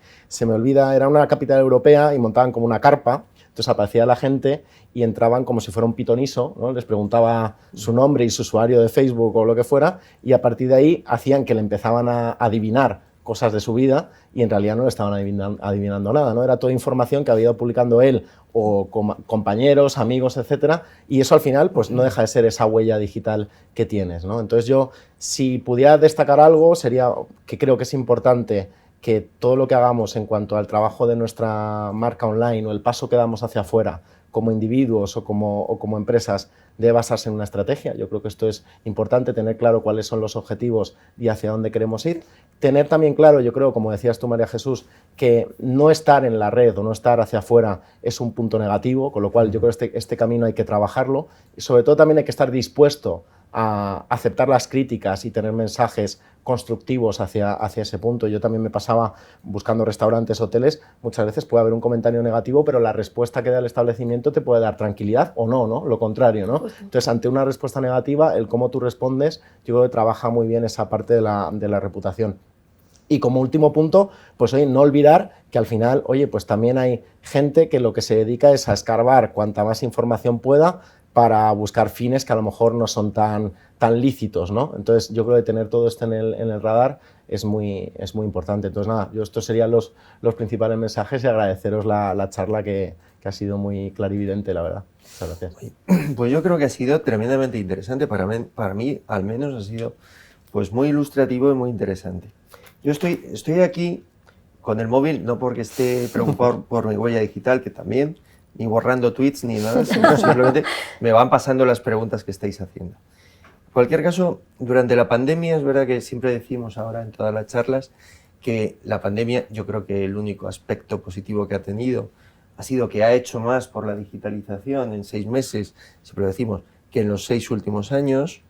olvida. Era una capital europea y montaban como una carpa, entonces aparecía la gente y entraban como si fuera un pitoniso, ¿no? Les preguntaba su nombre y su usuario de Facebook o lo que fuera, y a partir de ahí hacían que le empezaban a adivinar cosas de su vida y en realidad no le estaban adivinando nada, ¿no? Era toda información que había ido publicando él o compañeros, amigos, etcétera, y eso al final pues no deja de ser esa huella digital que tienes, ¿no? Entonces yo, si pudiera destacar algo, sería que creo que es importante que todo lo que hagamos en cuanto al trabajo de nuestra marca online o el paso que damos hacia afuera como individuos o como empresas debe basarse en una estrategia. Yo creo que esto es importante, tener claro cuáles son los objetivos y hacia dónde queremos ir. Tener también claro, yo creo, como decías tú, María Jesús, que no estar en la red o no estar hacia afuera es un punto negativo, con lo cual yo creo que este camino hay que trabajarlo y sobre todo también hay que estar dispuesto a aceptar las críticas y tener mensajes constructivos hacia ese punto. Yo también me pasaba buscando restaurantes, hoteles, muchas veces puede haber un comentario negativo, pero la respuesta que da el establecimiento te puede dar tranquilidad o no, ¿no? Lo contrario, ¿no? Entonces, ante una respuesta negativa, el cómo tú respondes, yo creo que trabaja muy bien esa parte de la reputación. Y como último punto, pues oye, no olvidar que al final, oye, pues también hay gente que lo que se dedica es a escarbar cuanta más información pueda para buscar fines que a lo mejor no son tan lícitos, ¿no? Entonces yo creo que tener todo esto en el radar es muy importante. Entonces nada, estos serían los principales mensajes y agradeceros la charla que ha sido muy clarividente, la verdad. Muchas gracias. Pues yo creo que ha sido tremendamente interesante, para mí al menos ha sido pues muy ilustrativo y muy interesante. Yo estoy aquí con el móvil, no porque esté preocupado por mi huella digital, que también, ni borrando tweets ni nada, sino simplemente me van pasando las preguntas que estáis haciendo. En cualquier caso, durante la pandemia, es verdad que siempre decimos ahora en todas las charlas que la pandemia, yo creo que el único aspecto positivo que ha tenido ha sido que ha hecho más por la digitalización en 6 meses, siempre lo decimos, que en los 6 últimos años,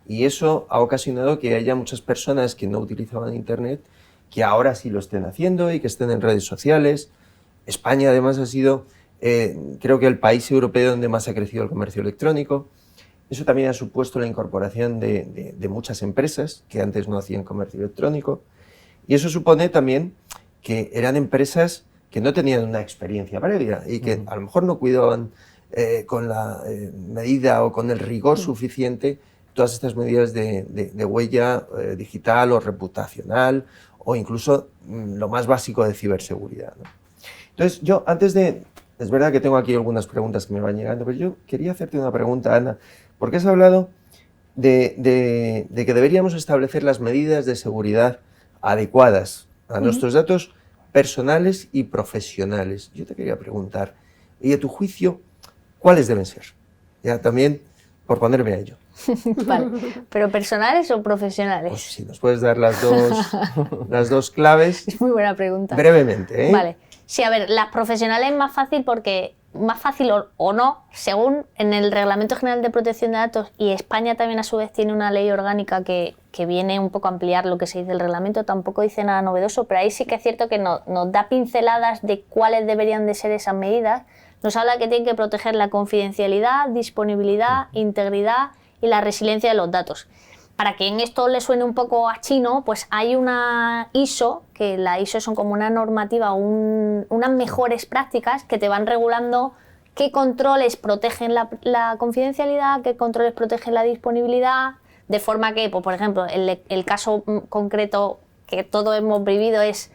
y eso ha ocasionado que haya muchas personas que no utilizaban Internet que ahora sí lo estén haciendo y que estén en redes sociales. España además ha sido, creo que el país europeo donde más ha crecido el comercio electrónico. Eso también ha supuesto la incorporación de muchas empresas que antes no hacían comercio electrónico. Y eso supone también que eran empresas que no tenían una experiencia previa y que a lo mejor no cuidaban con la medida o con el rigor suficiente todas estas medidas de huella digital o reputacional o incluso lo más básico de ciberseguridad, ¿no? Entonces yo antes de... Es verdad que tengo aquí algunas preguntas que me van llegando, pero yo quería hacerte una pregunta, Ana, porque has hablado de que deberíamos establecer las medidas de seguridad adecuadas a nuestros datos personales y profesionales. Yo te quería preguntar, y a tu juicio, ¿cuáles deben ser? Ya también por ponerme a ello. Vale, ¿pero personales o profesionales? Pues si nos puedes dar las dos claves. Es muy buena pregunta. Brevemente, ¿eh? Vale. Sí, a ver, las profesionales es más fácil porque, más fácil o no, según en el Reglamento General de Protección de Datos, y España también a su vez tiene una ley orgánica que viene un poco a ampliar lo que se dice del reglamento, tampoco dice nada novedoso, pero ahí sí que es cierto que nos da pinceladas de cuáles deberían de ser esas medidas. Nos habla que tienen que proteger la confidencialidad, disponibilidad, integridad y la resiliencia de los datos. Para que en esto le suene un poco a chino, pues hay una ISO, que la ISO son como una normativa, unas mejores prácticas que te van regulando qué controles protegen la confidencialidad, qué controles protegen la disponibilidad, de forma que, pues, por ejemplo, el caso concreto que todos hemos vivido es,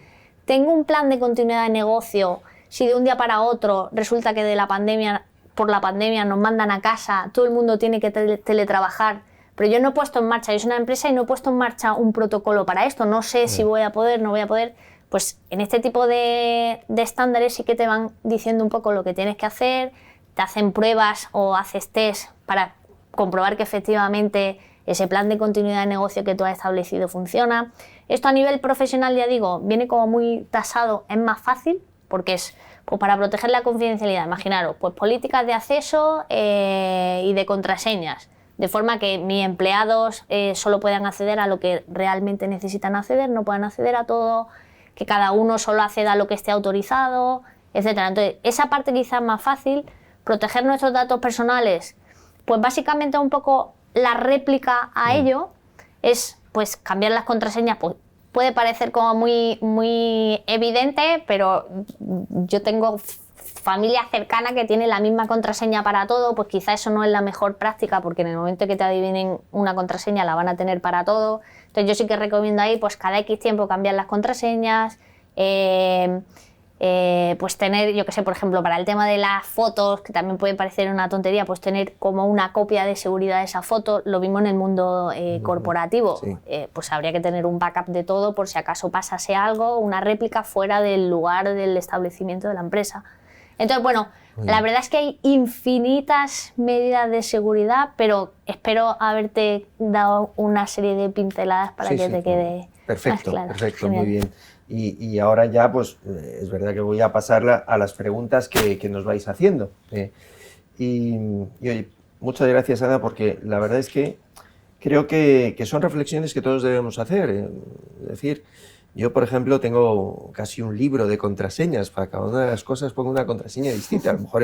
tengo un plan de continuidad de negocio, si de un día para otro resulta que por la pandemia nos mandan a casa, todo el mundo tiene que teletrabajar, pero yo no he puesto en marcha, yo soy una empresa y no he puesto en marcha un protocolo para esto, no sé si voy a poder, no voy a poder. Pues en este tipo de estándares sí que te van diciendo un poco lo que tienes que hacer, te hacen pruebas o haces test para comprobar que efectivamente ese plan de continuidad de negocio que tú has establecido funciona. Esto a nivel profesional, ya digo, viene como muy tasado, es más fácil porque es pues para proteger la confidencialidad. Imaginaros, pues políticas de acceso y de contraseñas, de forma que mis empleados solo puedan acceder a lo que realmente necesitan acceder, no puedan acceder a todo, que cada uno solo acceda a lo que esté autorizado, etc. Entonces, esa parte quizás más fácil. Proteger nuestros datos personales, pues básicamente un poco la réplica a ello es pues cambiar las contraseñas. Pues puede parecer como muy evidente, pero yo tengo familia cercana que tiene la misma contraseña para todo, pues quizá eso no es la mejor práctica, porque en el momento que te adivinen una contraseña la van a tener para todo. Entonces yo sí que recomiendo ahí pues cada X tiempo cambiar las contraseñas, pues tener, yo que sé, por ejemplo, para el tema de las fotos, que también puede parecer una tontería, pues tener como una copia de seguridad de esa foto. Lo mismo en el mundo corporativo, sí. Pues habría que tener un backup de todo por si acaso pasase algo, una réplica fuera del lugar del establecimiento de la empresa. Entonces, bueno, la verdad es que hay infinitas medidas de seguridad, pero espero haberte dado una serie de pinceladas para que te quede más claro. Perfecto, Genial. muy bien. Y ahora ya, pues, es verdad que voy a pasar a las preguntas que nos vais haciendo. Y oye, muchas gracias, Ana, porque la verdad es que creo que son reflexiones que todos debemos hacer. Es decir, yo, por ejemplo, tengo casi un libro de contraseñas. Para cada una de las cosas pongo una contraseña distinta. A lo mejor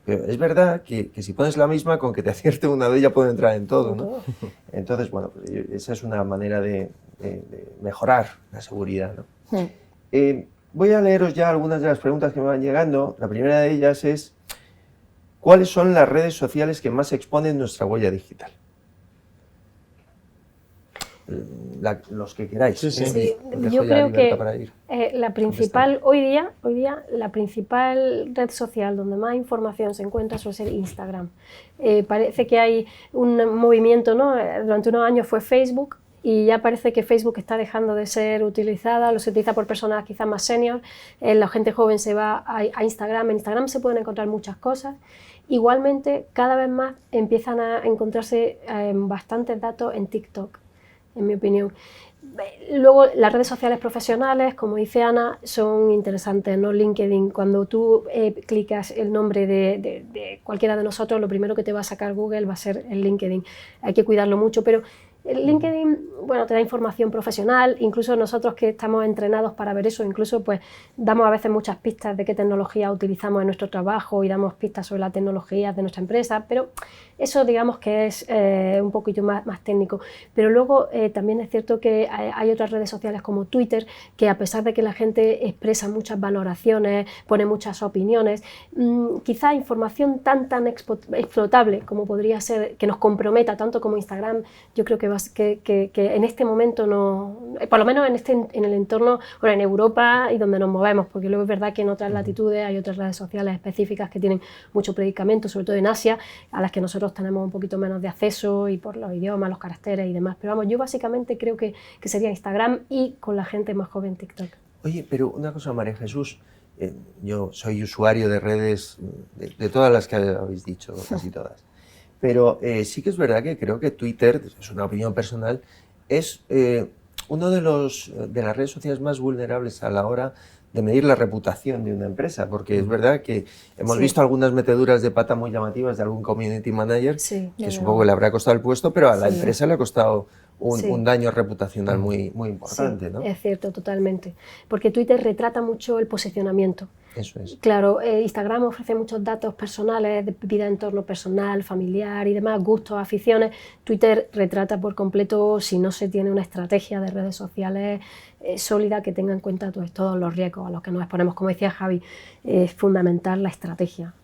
pero es verdad que si pones la misma, con que te acierte una de ellas puede entrar en todo, ¿no? Entonces, bueno, pues esa es una manera de mejorar la seguridad, ¿no? Voy a leeros ya algunas de las preguntas que me van llegando. La primera de ellas es, ¿cuáles son las redes sociales que más exponen nuestra huella digital? Los que queráis. Sí, sí. Sí, Os dejo yo ya creo libertad que para ir. la principal, hoy día, la principal red social donde más información se encuentra suele ser Instagram. Parece que hay un movimiento, ¿no? Durante unos años fue Facebook, y ya parece que Facebook está dejando de ser utilizada, se utiliza por personas quizás más senior, la gente joven se va a Instagram. En Instagram se pueden encontrar muchas cosas. Igualmente, cada vez más empiezan a encontrarse bastantes datos en TikTok, en mi opinión. Luego, las redes sociales profesionales, como dice Ana, son interesantes, ¿no? LinkedIn, cuando tú clicas el nombre de cualquiera de nosotros, lo primero que te va a sacar Google va a ser el LinkedIn. Hay que cuidarlo mucho, pero el LinkedIn, bueno, te da información profesional, incluso nosotros que estamos entrenados para ver eso, incluso pues damos a veces muchas pistas de qué tecnología utilizamos en nuestro trabajo y damos pistas sobre las tecnologías de nuestra empresa, pero eso digamos que es un poquito más técnico. Pero luego también es cierto que hay otras redes sociales como Twitter, que a pesar de que la gente expresa muchas valoraciones, pone muchas opiniones, quizá información tan explotable como podría ser, que nos comprometa tanto como Instagram, yo creo que en este momento no, por lo menos en el entorno, bueno, en Europa y donde nos movemos, porque luego es verdad que en otras latitudes hay otras redes sociales específicas que tienen mucho predicamento, sobre todo en Asia, a las que nosotros tenemos un poquito menos de acceso y por los idiomas, los caracteres y demás. Pero vamos, yo básicamente creo que sería Instagram y con la gente más joven TikTok. Oye, pero una cosa, María Jesús, yo soy usuario de redes, de todas las que habéis dicho, casi todas. Pero sí que es verdad que creo que Twitter, es una opinión personal, es uno de las redes sociales más vulnerables a la hora de medir la reputación de una empresa, porque es verdad que hemos visto algunas meteduras de pata muy llamativas de algún community manager, que supongo que le habrá costado el puesto, pero a la empresa le ha costado un daño reputacional muy importante, ¿no? Es cierto, totalmente, porque Twitter retrata mucho el posicionamiento. Eso es. Claro, Instagram ofrece muchos datos personales, de vida en entorno personal, familiar y demás, gustos, aficiones. Twitter retrata por completo, si no se tiene una estrategia de redes sociales sólida que tenga en cuenta todos los riesgos a los que nos exponemos. Como decía Javi, es fundamental la estrategia.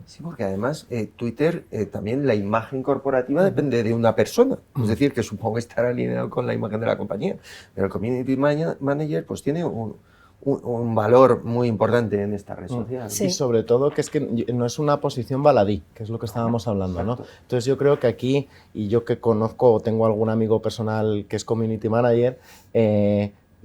Sí, porque además Twitter, también la imagen corporativa depende de una persona. Es decir, que supongo estará alineado con la imagen de la compañía. Pero el community manager pues tiene un valor muy importante en esta red social. Sí. Y sobre todo que es que no es una posición baladí, que es lo que estábamos hablando, ¿no? Entonces yo creo que aquí, y yo que conozco o tengo algún amigo personal que es community manager,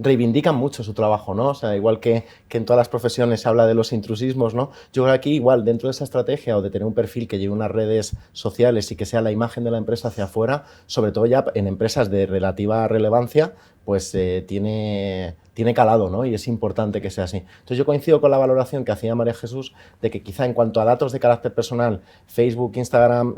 reivindican mucho su trabajo, ¿no? O sea, igual que en todas las profesiones se habla de los intrusismos, ¿no? Yo creo que aquí igual dentro de esa estrategia o de tener un perfil que lleve unas redes sociales y que sea la imagen de la empresa hacia afuera, sobre todo ya en empresas de relativa relevancia, pues tiene calado, ¿no? Y es importante que sea así. Entonces yo coincido con la valoración que hacía María Jesús de que quizá en cuanto a datos de carácter personal, Facebook, Instagram,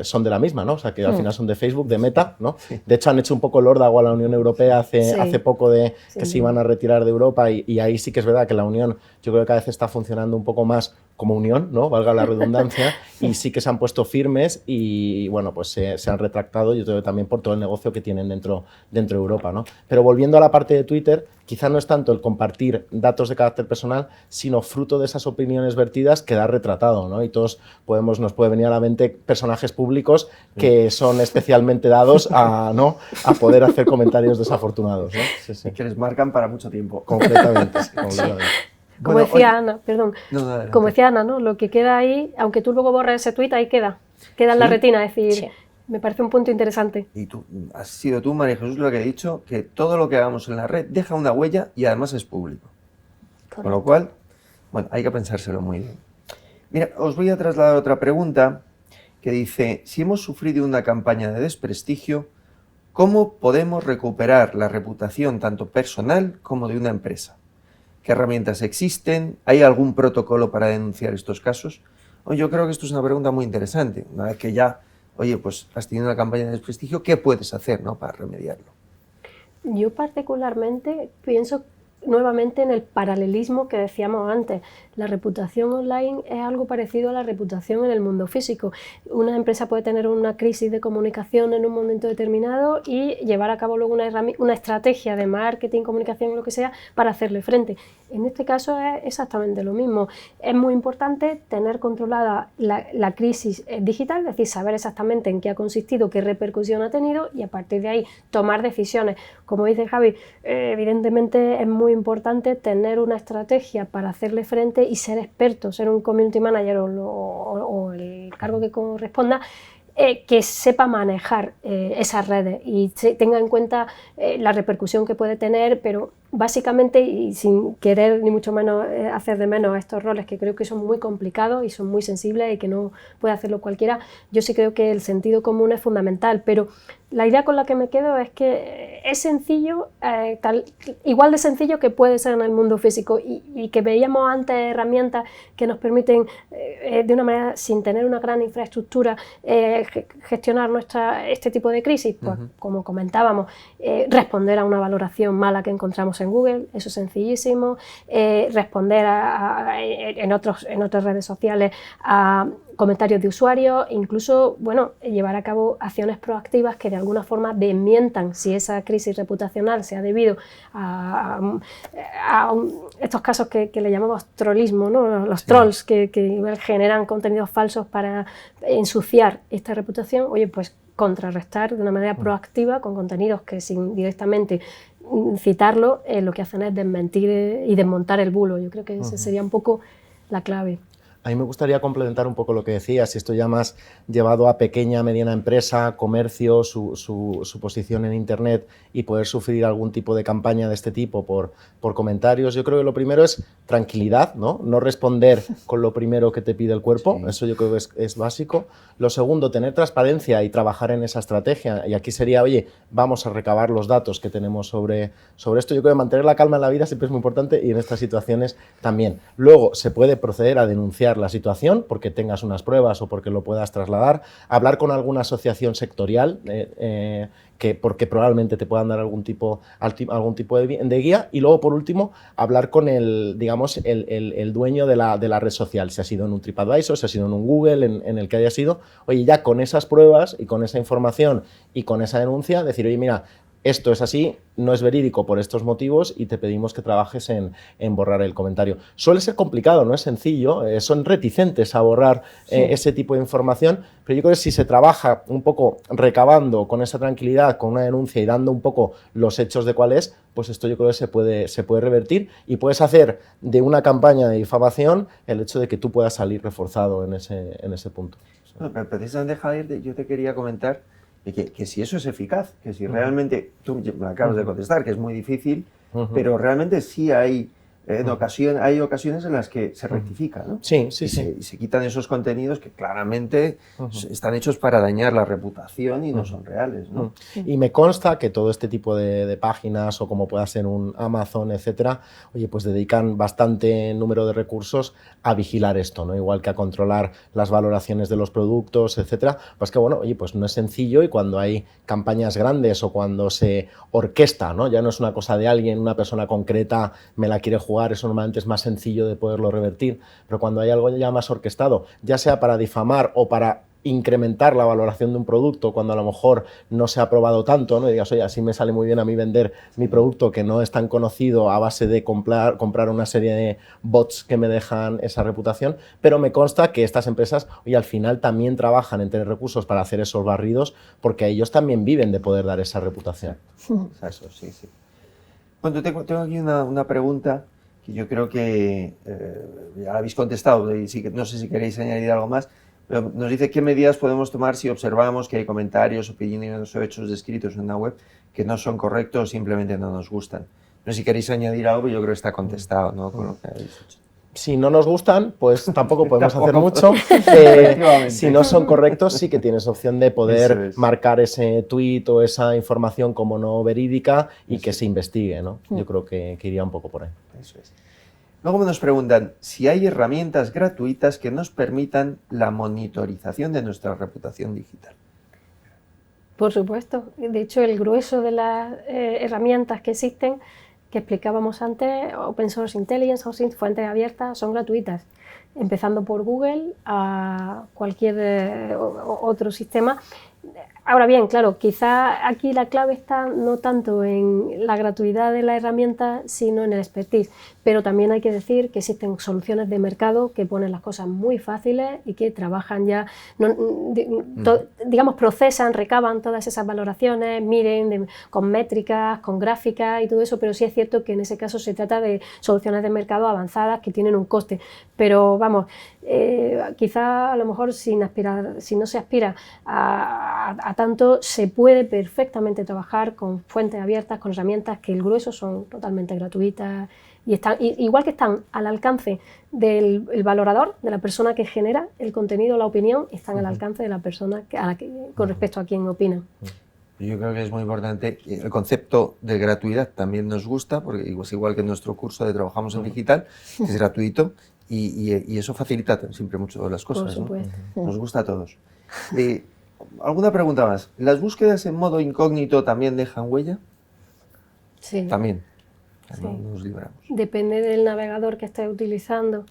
son de la misma, ¿no? O sea, que al final son de Facebook, de Meta, ¿no? Sí. De hecho han hecho un poco el órdago a la Unión Europea hace poco de que se iban a retirar de Europa y ahí sí que es verdad que la Unión yo creo que cada vez está funcionando un poco más como unión, ¿no? Valga la redundancia, y sí que se han puesto firmes y bueno, pues se han retractado, yo creo que también por todo el negocio que tienen dentro de Europa, ¿no? Pero volviendo a la parte de Twitter, quizá no es tanto el compartir datos de carácter personal, sino fruto de esas opiniones vertidas queda retratado, ¿no? Y todos nos puede venir a la mente personajes públicos que son especialmente dados a poder hacer comentarios desafortunados, ¿no? Sí. Que les marcan para mucho tiempo. Completamente, sí, completamente. Como decía Ana, perdón, como decía Ana, ¿no? Lo que queda ahí, aunque tú luego borres ese tuit, ahí queda en la retina, es decir, me parece un punto interesante. Y has sido tú, María Jesús, lo que ha dicho, que todo lo que hagamos en la red deja una huella y además es público. Correcto. Con lo cual, bueno, hay que pensárselo muy bien. Mira, os voy a trasladar otra pregunta que dice, si hemos sufrido una campaña de desprestigio, ¿cómo podemos recuperar la reputación tanto personal como de una empresa? ¿Qué herramientas existen? ¿Hay algún protocolo para denunciar estos casos? Yo creo que esto es una pregunta muy interesante. Una vez que ya, oye, pues has tenido una campaña de desprestigio, ¿qué puedes hacer, ¿no? Para remediarlo? Yo particularmente pienso nuevamente en el paralelismo que decíamos antes. La reputación online es algo parecido a la reputación en el mundo físico. Una empresa puede tener una crisis de comunicación en un momento determinado y llevar a cabo luego una estrategia de marketing, comunicación, lo que sea, para hacerle frente. En este caso es exactamente lo mismo. Es muy importante tener controlada la crisis digital, es decir, saber exactamente en qué ha consistido, qué repercusión ha tenido y a partir de ahí tomar decisiones. Como dice Javi, evidentemente es muy importante tener una estrategia para hacerle frente y ser experto, ser un community manager o el cargo que corresponda, que sepa manejar esas redes y tenga en cuenta la repercusión que puede tener, pero básicamente, y sin querer ni mucho menos hacer de menos a estos roles que creo que son muy complicados y son muy sensibles y que no puede hacerlo cualquiera, yo sí creo que el sentido común es fundamental, pero la idea con la que me quedo es que es sencillo, igual de sencillo que puede ser en el mundo físico y que veíamos antes herramientas que nos permiten de una manera, sin tener una gran infraestructura, gestionar este tipo de crisis, pues como comentábamos, responder a una valoración mala que encontramos en Google, eso es sencillísimo, responder en otras redes sociales a comentarios de usuarios, incluso, bueno, llevar a cabo acciones proactivas que de alguna forma desmientan si esa crisis reputacional se ha debido a estos casos que le llamamos trollismo, ¿no? Los trolls que generan contenidos falsos para ensuciar esta reputación. Oye, pues contrarrestar de una manera proactiva con contenidos que sin directamente citarlo, lo que hacen es desmentir y desmontar el bulo. Yo creo que esa sería un poco la clave. A mí me gustaría complementar un poco lo que decías, y esto ya más llevado a pequeña, mediana empresa, comercio, su posición en Internet y poder sufrir algún tipo de campaña de este tipo por comentarios. Yo creo que lo primero es tranquilidad, ¿no? No responder con lo primero que te pide el cuerpo, sí. Eso yo creo que es básico. Lo segundo, tener transparencia y trabajar en esa estrategia. Y aquí sería, oye, vamos a recabar los datos que tenemos sobre esto. Yo creo que mantener la calma en la vida siempre es muy importante y en estas situaciones también. Luego, se puede proceder a denunciar la situación porque tengas unas pruebas o porque lo puedas trasladar, hablar con alguna asociación sectorial porque probablemente te puedan dar algún tipo de guía, y luego por último hablar con el dueño de la red social, si ha sido en un TripAdvisor, si ha sido en un Google, en el que haya sido. Oye, ya con esas pruebas y con esa información y con esa denuncia, decir, oye, mira, esto es así, no es verídico por estos motivos y te pedimos que trabajes en borrar el comentario. Suele ser complicado, no es sencillo, son reticentes a borrar ese tipo de información, pero yo creo que si se trabaja un poco recabando con esa tranquilidad, con una denuncia y dando un poco los hechos de cuál es, pues esto yo creo que se puede revertir y puedes hacer de una campaña de difamación el hecho de que tú puedas salir reforzado en ese punto. No, pero precisamente, Javier, yo te quería comentar que si eso es eficaz, que si realmente, tú me acabas de contestar, que es muy difícil, pero realmente sí hay ocasiones en las que se rectifica, ¿no? Sí. Y se quitan esos contenidos que claramente están hechos para dañar la reputación y no son reales, ¿no? Y me consta que todo este tipo de páginas, o como pueda ser un Amazon, etcétera, oye, pues dedican bastante número de recursos a vigilar esto, ¿no? Igual que a controlar las valoraciones de los productos, etcétera. Pues que bueno, oye, pues no es sencillo, y cuando hay campañas grandes o cuando se orquesta, ¿no? Ya no es una cosa de alguien, una persona concreta me la quiere jugar, eso normalmente es más sencillo de poderlo revertir, pero cuando hay algo ya más orquestado, ya sea para difamar o para incrementar la valoración de un producto cuando a lo mejor no se ha probado tanto, ¿no? Y digas, oye, así me sale muy bien a mí vender mi producto que no es tan conocido a base de comprar una serie de bots que me dejan esa reputación, pero me consta que estas empresas, oye, al final también trabajan en tener recursos para hacer esos barridos, porque ellos también viven de poder dar esa reputación. Eso, sí. Bueno, tengo aquí una pregunta que yo creo que ya la habéis contestado, y no sé si queréis añadir algo más, pero nos dice qué medidas podemos tomar si observamos que hay comentarios, opiniones o hechos descritos en una web que no son correctos o simplemente no nos gustan. No sé si queréis añadir algo, yo creo que está contestado, ¿no? Con lo que habéis hecho. Si no nos gustan, pues tampoco podemos hacer mucho. Si no son correctos, sí que tienes opción de poder marcar ese tuit o esa información como no verídica y que se investigue, ¿no? Yo creo que iría un poco por ahí. Eso es. Luego nos preguntan si hay herramientas gratuitas que nos permitan la monitorización de nuestra reputación digital. Por supuesto. De hecho, el grueso de las herramientas que existen, que explicábamos antes, Open Source Intelligence o fuentes abiertas, son gratuitas, empezando por Google a cualquier otro sistema. Ahora bien, claro, quizá aquí la clave está no tanto en la gratuidad de la herramienta, sino en el expertise. Pero también hay que decir que existen soluciones de mercado que ponen las cosas muy fáciles y que trabajan ya, digamos, procesan, recaban todas esas valoraciones, miren con métricas, con gráficas y todo eso, pero sí es cierto que en ese caso se trata de soluciones de mercado avanzadas que tienen un coste. Pero vamos, quizá a lo mejor si no se aspira a tanto, se puede perfectamente trabajar con fuentes abiertas, con herramientas que el grueso son totalmente gratuitas y están, igual que están al alcance del valorador, de la persona que genera el contenido, la opinión, están al alcance de la persona con respecto a quien opina. Yo creo que es muy importante. El concepto de gratuidad también nos gusta, porque es igual que en nuestro curso de Trabajamos en Digital, es gratuito y eso facilita siempre mucho las cosas. Por supuesto. ¿No? Nos gusta a todos. ¿Alguna pregunta más? ¿Las búsquedas en modo incógnito también dejan huella? Sí. También. Sí. No nos libramos. Depende del navegador que estés utilizando,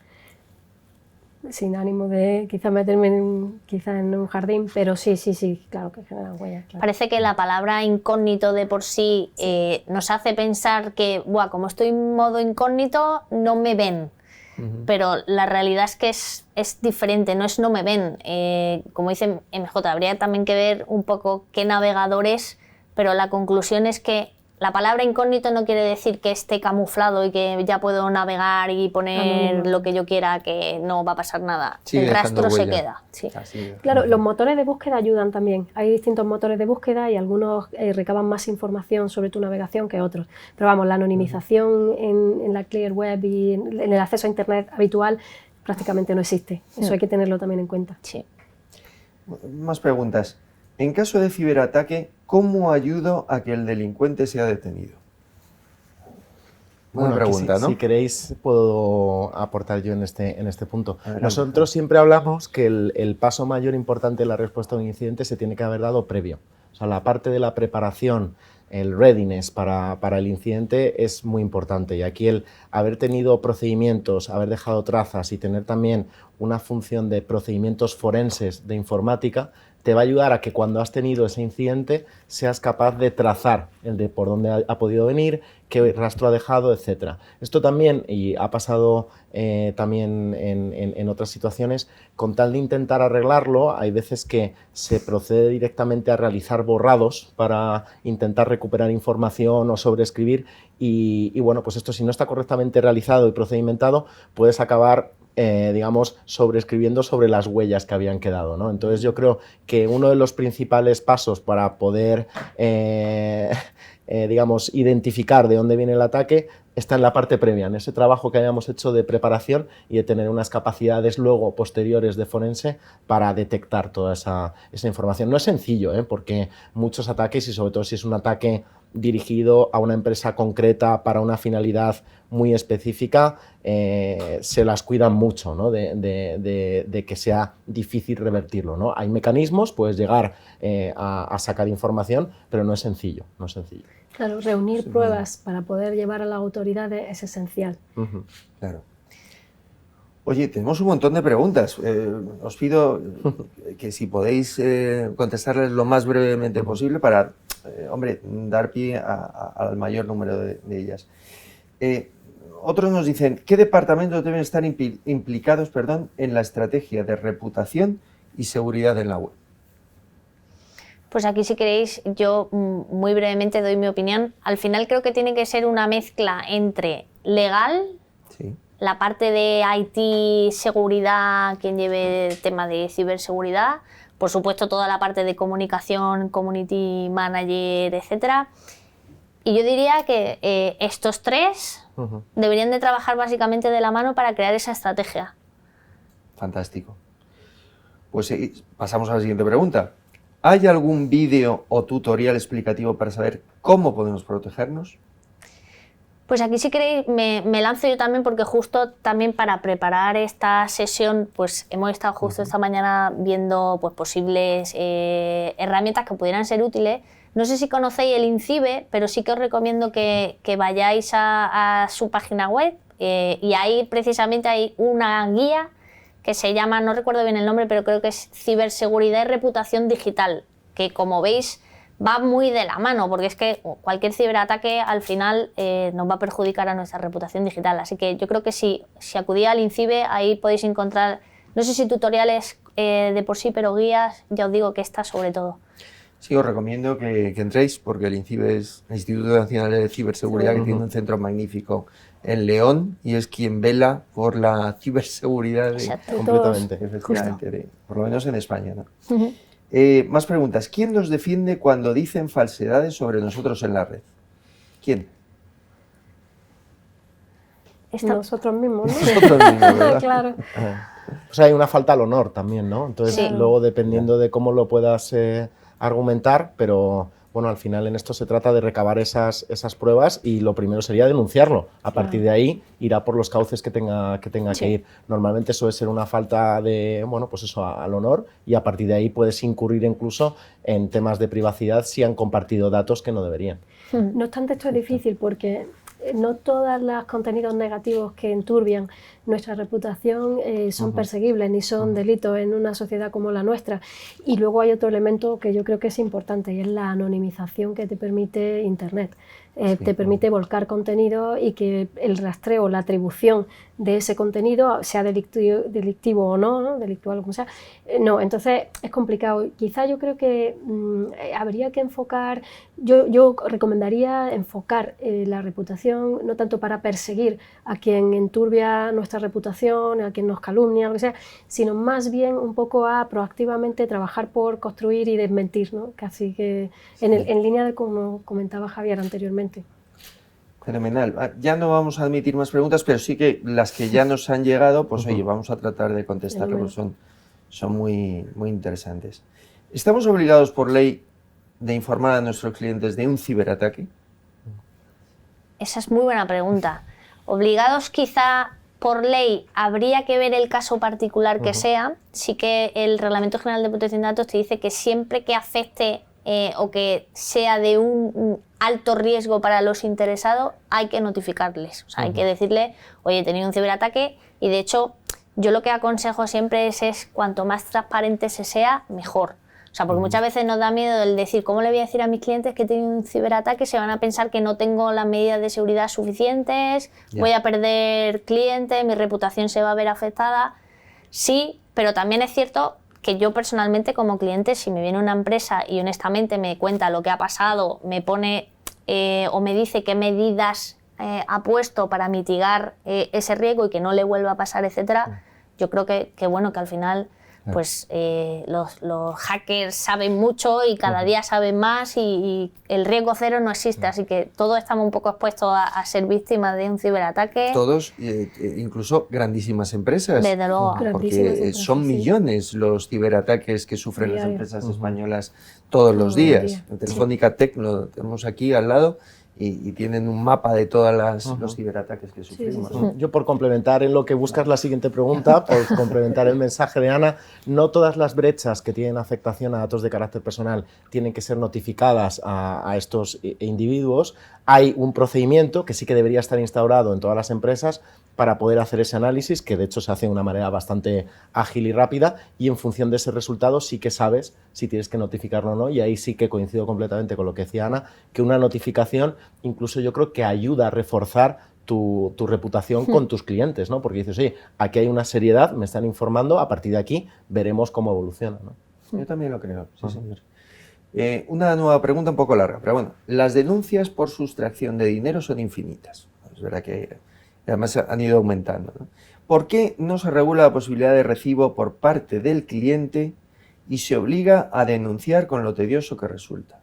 sin ánimo de quizá meterme en un jardín, pero sí, claro que generan huellas. Claro. Parece que la palabra incógnito de por sí nos hace pensar que, como estoy en modo incógnito, no me ven. Pero la realidad es que es diferente, no es no me ven. Como dice MJ, habría también que ver un poco qué navegadores, pero la conclusión es que la palabra incógnito no quiere decir que esté camuflado y que ya puedo navegar y poner lo que yo quiera, que no va a pasar nada. Sigue el rastro dejando se huella. queda. Sí. Claro, los motores de búsqueda ayudan también. Hay distintos motores de búsqueda y algunos recaban más información sobre tu navegación que otros. Pero vamos, la anonimización en la Clear Web y en el acceso a Internet habitual prácticamente no existe. Eso hay que tenerlo también en cuenta. Sí. Más preguntas. En caso de ciberataque, ¿cómo ayudo a que el delincuente sea detenido? Buena pregunta, ¿no? Si queréis, puedo aportar yo en este punto. Adelante. Nosotros siempre hablamos que el paso mayor importante en la respuesta a un incidente se tiene que haber dado previo. O sea, la parte de la preparación, el readiness para el incidente es muy importante. Y aquí el haber tenido procedimientos, haber dejado trazas y tener también una función de procedimientos forenses de informática te va a ayudar a que cuando has tenido ese incidente seas capaz de trazar el de por dónde ha podido venir, qué rastro ha dejado, etc. Esto también, y ha pasado también en otras situaciones, con tal de intentar arreglarlo, hay veces que se procede directamente a realizar borrados para intentar recuperar información o sobreescribir y bueno, pues esto si no está correctamente realizado y procedimentado, puedes acabar digamos, sobreescribiendo sobre las huellas que habían quedado, ¿no? Entonces yo creo que uno de los principales pasos para poder, digamos, identificar de dónde viene el ataque está en la parte previa, en ese trabajo que hayamos hecho de preparación y de tener unas capacidades luego posteriores de forense para detectar toda esa información. No es sencillo, porque muchos ataques, y sobre todo si es un ataque dirigido a una empresa concreta para una finalidad muy específica, se las cuidan mucho, ¿no? de que sea difícil revertirlo, ¿no? Hay mecanismos, puedes llegar a sacar información, pero no es sencillo, no es sencillo. Claro, reunir pruebas para poder llevar a las autoridades es esencial. Claro. Oye, tenemos un montón de preguntas. Os pido que si podéis contestarles lo más brevemente posible para, dar pie al mayor número de ellas. Otros nos dicen, ¿qué departamentos deben estar implicados en la estrategia de reputación y seguridad en la web? Pues aquí, si queréis, yo muy brevemente doy mi opinión. Al final creo que tiene que ser una mezcla entre legal, sí, la parte de IT, seguridad, quien lleve el tema de ciberseguridad, por supuesto toda la parte de comunicación, community manager, etcétera. Y yo diría que estos tres deberían de trabajar básicamente de la mano para crear esa estrategia. Fantástico. Pues pasamos a la siguiente pregunta. ¿Hay algún vídeo o tutorial explicativo para saber cómo podemos protegernos? Pues aquí, si queréis, me lanzo yo también, porque justo también para preparar esta sesión, pues hemos estado justo esta mañana viendo pues posibles herramientas que pudieran ser útiles. No sé si conocéis el INCIBE, pero sí que os recomiendo que vayáis a su página web y ahí precisamente hay una guía que se llama, no recuerdo bien el nombre, pero creo que es Ciberseguridad y Reputación Digital, que como veis va muy de la mano, porque es que cualquier ciberataque al final nos va a perjudicar a nuestra reputación digital. Así que yo creo que si acudís al INCIBE, ahí podéis encontrar, no sé si tutoriales de por sí, pero guías, ya os digo que está sobre todo. Sí, os recomiendo que entréis, porque el INCIBE es el Instituto Nacional de Ciberseguridad, que tiene un centro magnífico en León y es quien vela por la ciberseguridad completamente, efectivamente, por lo menos en España, ¿no? Más preguntas. ¿Quién nos defiende cuando dicen falsedades sobre nosotros en la red? ¿Quién? Nosotros mismos, ¿no? Nosotros mismos, ¿verdad? Claro. Pues hay una falta al honor también, ¿no? Entonces, Sí. luego dependiendo de cómo lo puedas argumentar, pero bueno, al final en esto se trata de recabar esas pruebas y lo primero sería denunciarlo. A partir de ahí irá por los cauces que tenga que ir. Normalmente suele ser una falta de, bueno, pues eso, al honor, y a partir de ahí puedes incurrir incluso en temas de privacidad si han compartido datos que no deberían. No obstante, esto es difícil porque no todos los contenidos negativos que enturbian nuestra reputación son perseguibles ni son delitos en una sociedad como la nuestra. Y luego hay otro elemento que yo creo que es importante y es la anonimización que te permite Internet. Te permite volcar contenido y que el rastreo, la atribución de ese contenido, sea delictivo o no, delictual o como sea, no, entonces es complicado. Quizá yo creo que habría que enfocar, yo recomendaría enfocar la reputación no tanto para perseguir a quien enturbia nuestra reputación, a quien nos calumnia, lo que sea, sino más bien un poco a proactivamente trabajar por construir y desmentir, ¿no? Casi que en línea de como comentaba Javier anteriormente. Fenomenal. Ya no vamos a admitir más preguntas, pero sí que las que ya nos han llegado, pues oye, vamos a tratar de contestarlas, porque son muy, muy interesantes. ¿Estamos obligados por ley de informar a nuestros clientes de un ciberataque? Esa es muy buena pregunta. Obligados quizá por ley, habría que ver el caso particular que sea. Sí que el Reglamento General de Protección de Datos te dice que siempre que afecte o que sea de un alto riesgo para los interesados, hay que notificarles. O sea, hay que decirle, oye, he tenido un ciberataque, y de hecho yo lo que aconsejo siempre es cuanto más transparente se sea, mejor. O sea, porque muchas veces nos da miedo el decir, ¿cómo le voy a decir a mis clientes que he tenido un ciberataque? Se van a pensar que no tengo las medidas de seguridad suficientes, voy a perder clientes, mi reputación se va a ver afectada. Sí, pero también es cierto que yo personalmente como cliente, si me viene una empresa y honestamente me cuenta lo que ha pasado, me pone o me dice qué medidas ha puesto para mitigar ese riesgo y que no le vuelva a pasar, etcétera, yo creo que bueno, que al final pues los hackers saben mucho y cada día saben más y el riesgo cero no existe, así que todos estamos un poco expuestos a ser víctimas de un ciberataque. Todos, incluso grandísimas empresas. Desde luego. Porque son millones los ciberataques que sufren las empresas españolas todos los días. Telefónica Tecno, tenemos aquí al lado, y tienen un mapa de todos los ciberataques que sufrimos. Yo, por complementar en lo que buscas la siguiente pregunta, por complementar el mensaje de Ana, no todas las brechas que tienen afectación a datos de carácter personal tienen que ser notificadas a estos individuos. Hay un procedimiento que sí que debería estar instaurado en todas las empresas para poder hacer ese análisis, que de hecho se hace de una manera bastante ágil y rápida, y en función de ese resultado sí que sabes si tienes que notificarlo o no, y ahí sí que coincido completamente con lo que decía Ana, que una notificación incluso yo creo que ayuda a reforzar tu reputación con tus clientes, ¿no? Porque dices, oye, aquí hay una seriedad, me están informando, a partir de aquí veremos cómo evoluciona, ¿no? Yo también lo creo, sí, señor. Una nueva pregunta un poco larga, pero bueno, las denuncias por sustracción de dinero son infinitas. Es verdad que además han ido aumentando, ¿no? ¿Por qué no se regula la posibilidad de recibo por parte del cliente y se obliga a denunciar con lo tedioso que resulta?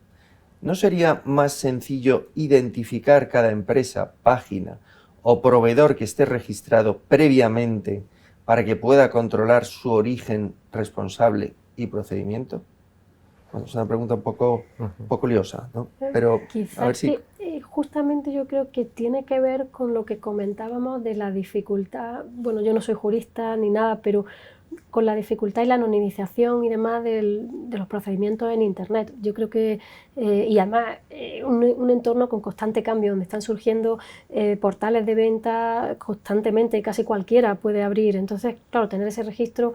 ¿No sería más sencillo identificar cada empresa, página o proveedor que esté registrado previamente para que pueda controlar su origen, responsable y procedimiento? Bueno, es una pregunta un poco liosa, ¿no? Pero Quizá a ver si... justamente yo creo que tiene que ver con lo que comentábamos de la dificultad, bueno, yo no soy jurista ni nada, pero con la dificultad y la anonimización y demás de los procedimientos en Internet. Yo creo que, y además, un entorno con constante cambio, donde están surgiendo portales de venta constantemente, casi cualquiera puede abrir. Entonces, claro, tener ese registro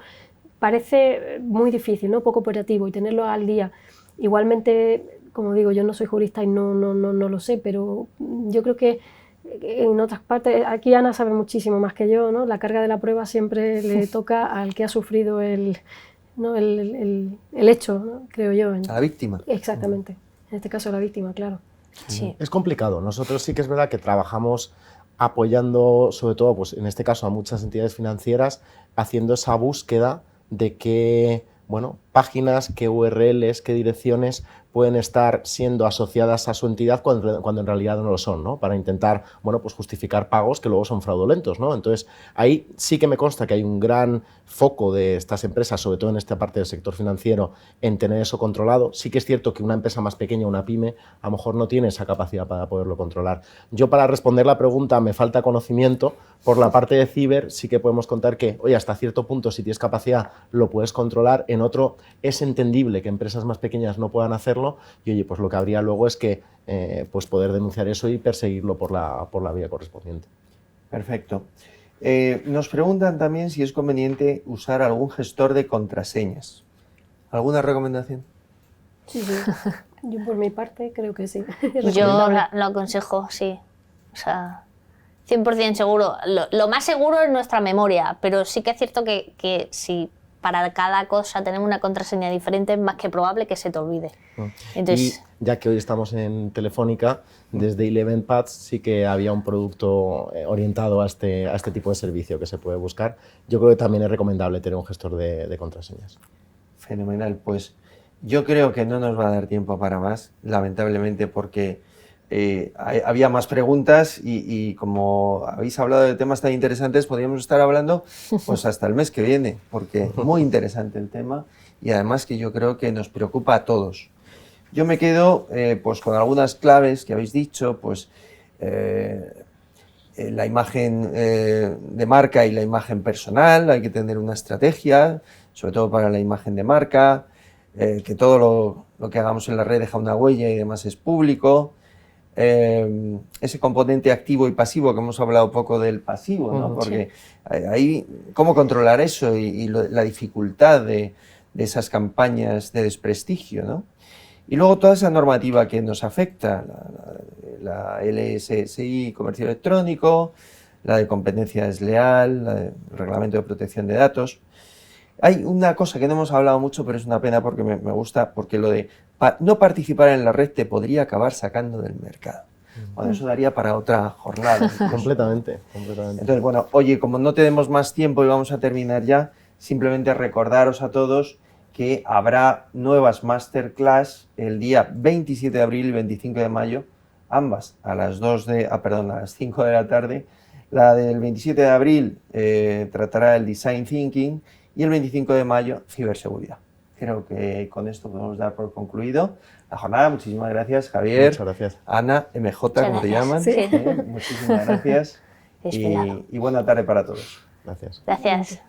parece muy difícil, ¿no? Poco operativo, y tenerlo al día. Igualmente, como digo, yo no soy jurista y no lo sé, pero yo creo que en otras partes, aquí Ana sabe muchísimo más que yo, ¿no? La carga de la prueba siempre le toca al que ha sufrido el hecho, ¿no? Creo yo. A la víctima. Exactamente. En este caso, la víctima, claro. Sí. Es complicado. Nosotros sí que es verdad que trabajamos apoyando, sobre todo, pues en este caso, a muchas entidades financieras, haciendo esa búsqueda de qué, bueno, páginas, qué URLs, qué direcciones pueden estar siendo asociadas a su entidad cuando en realidad no lo son, ¿no? Para intentar, bueno, pues justificar pagos que luego son fraudulentos, ¿no? Entonces, ahí sí que me consta que hay un gran foco de estas empresas, sobre todo en esta parte del sector financiero, en tener eso controlado. Sí que es cierto que una empresa más pequeña, una pyme, a lo mejor no tiene esa capacidad para poderlo controlar. Yo, para responder la pregunta, me falta conocimiento. Por la parte de ciber, sí que podemos contar que, oye, hasta cierto punto, si tienes capacidad, lo puedes controlar. En otro, es entendible que empresas más pequeñas no puedan hacerlo, y oye, pues lo que habría luego es que pues poder denunciar eso y perseguirlo por la vía correspondiente. Perfecto. Nos preguntan también si es conveniente usar algún gestor de contraseñas. ¿Alguna recomendación? Sí, sí. Yo por mi parte creo que sí. Yo lo aconsejo, sí. O sea, 100% seguro. Lo más seguro es nuestra memoria, pero sí que es cierto que si para cada cosa tenemos una contraseña diferente, es más que probable que se te olvide. Entonces, y ya que hoy estamos en Telefónica, desde Eleven Pads sí que había un producto orientado a este tipo de servicio que se puede buscar. Yo creo que también es recomendable tener un gestor de contraseñas. Fenomenal. Pues yo creo que no nos va a dar tiempo para más, lamentablemente, porque había más preguntas y como habéis hablado de temas tan interesantes, podríamos estar hablando pues hasta el mes que viene, porque muy interesante el tema y además que yo creo que nos preocupa a todos. Yo me quedo pues con algunas claves que habéis dicho, pues la imagen de marca y la imagen personal, hay que tener una estrategia, sobre todo para la imagen de marca, que todo lo que hagamos en la red deja una huella y demás es público. Ese componente activo y pasivo, que hemos hablado poco del pasivo, ¿no? Porque ahí, ¿cómo controlar eso y la dificultad de esas campañas de desprestigio, ¿no? Y luego toda esa normativa que nos afecta, la LSSI, comercio electrónico, la de competencia desleal, el reglamento de protección de datos. Hay una cosa que no hemos hablado mucho, pero es una pena porque me gusta, porque lo de no participar en la red te podría acabar sacando del mercado. Bueno, eso daría para otra jornada. Completamente. Entonces, bueno, oye, como no tenemos más tiempo y vamos a terminar ya, simplemente recordaros a todos que habrá nuevas masterclass el día 27 de abril y 25 de mayo, ambas a las 5 de la tarde. La del 27 de abril tratará el Design Thinking y el 25 de mayo, ciberseguridad. Creo que con esto podemos dar por concluido la jornada. Muchísimas gracias, Javier. Muchas gracias. Ana, MJ, como te llaman. Sí. Muchísimas gracias. Y buena tarde para todos. Gracias. gracias.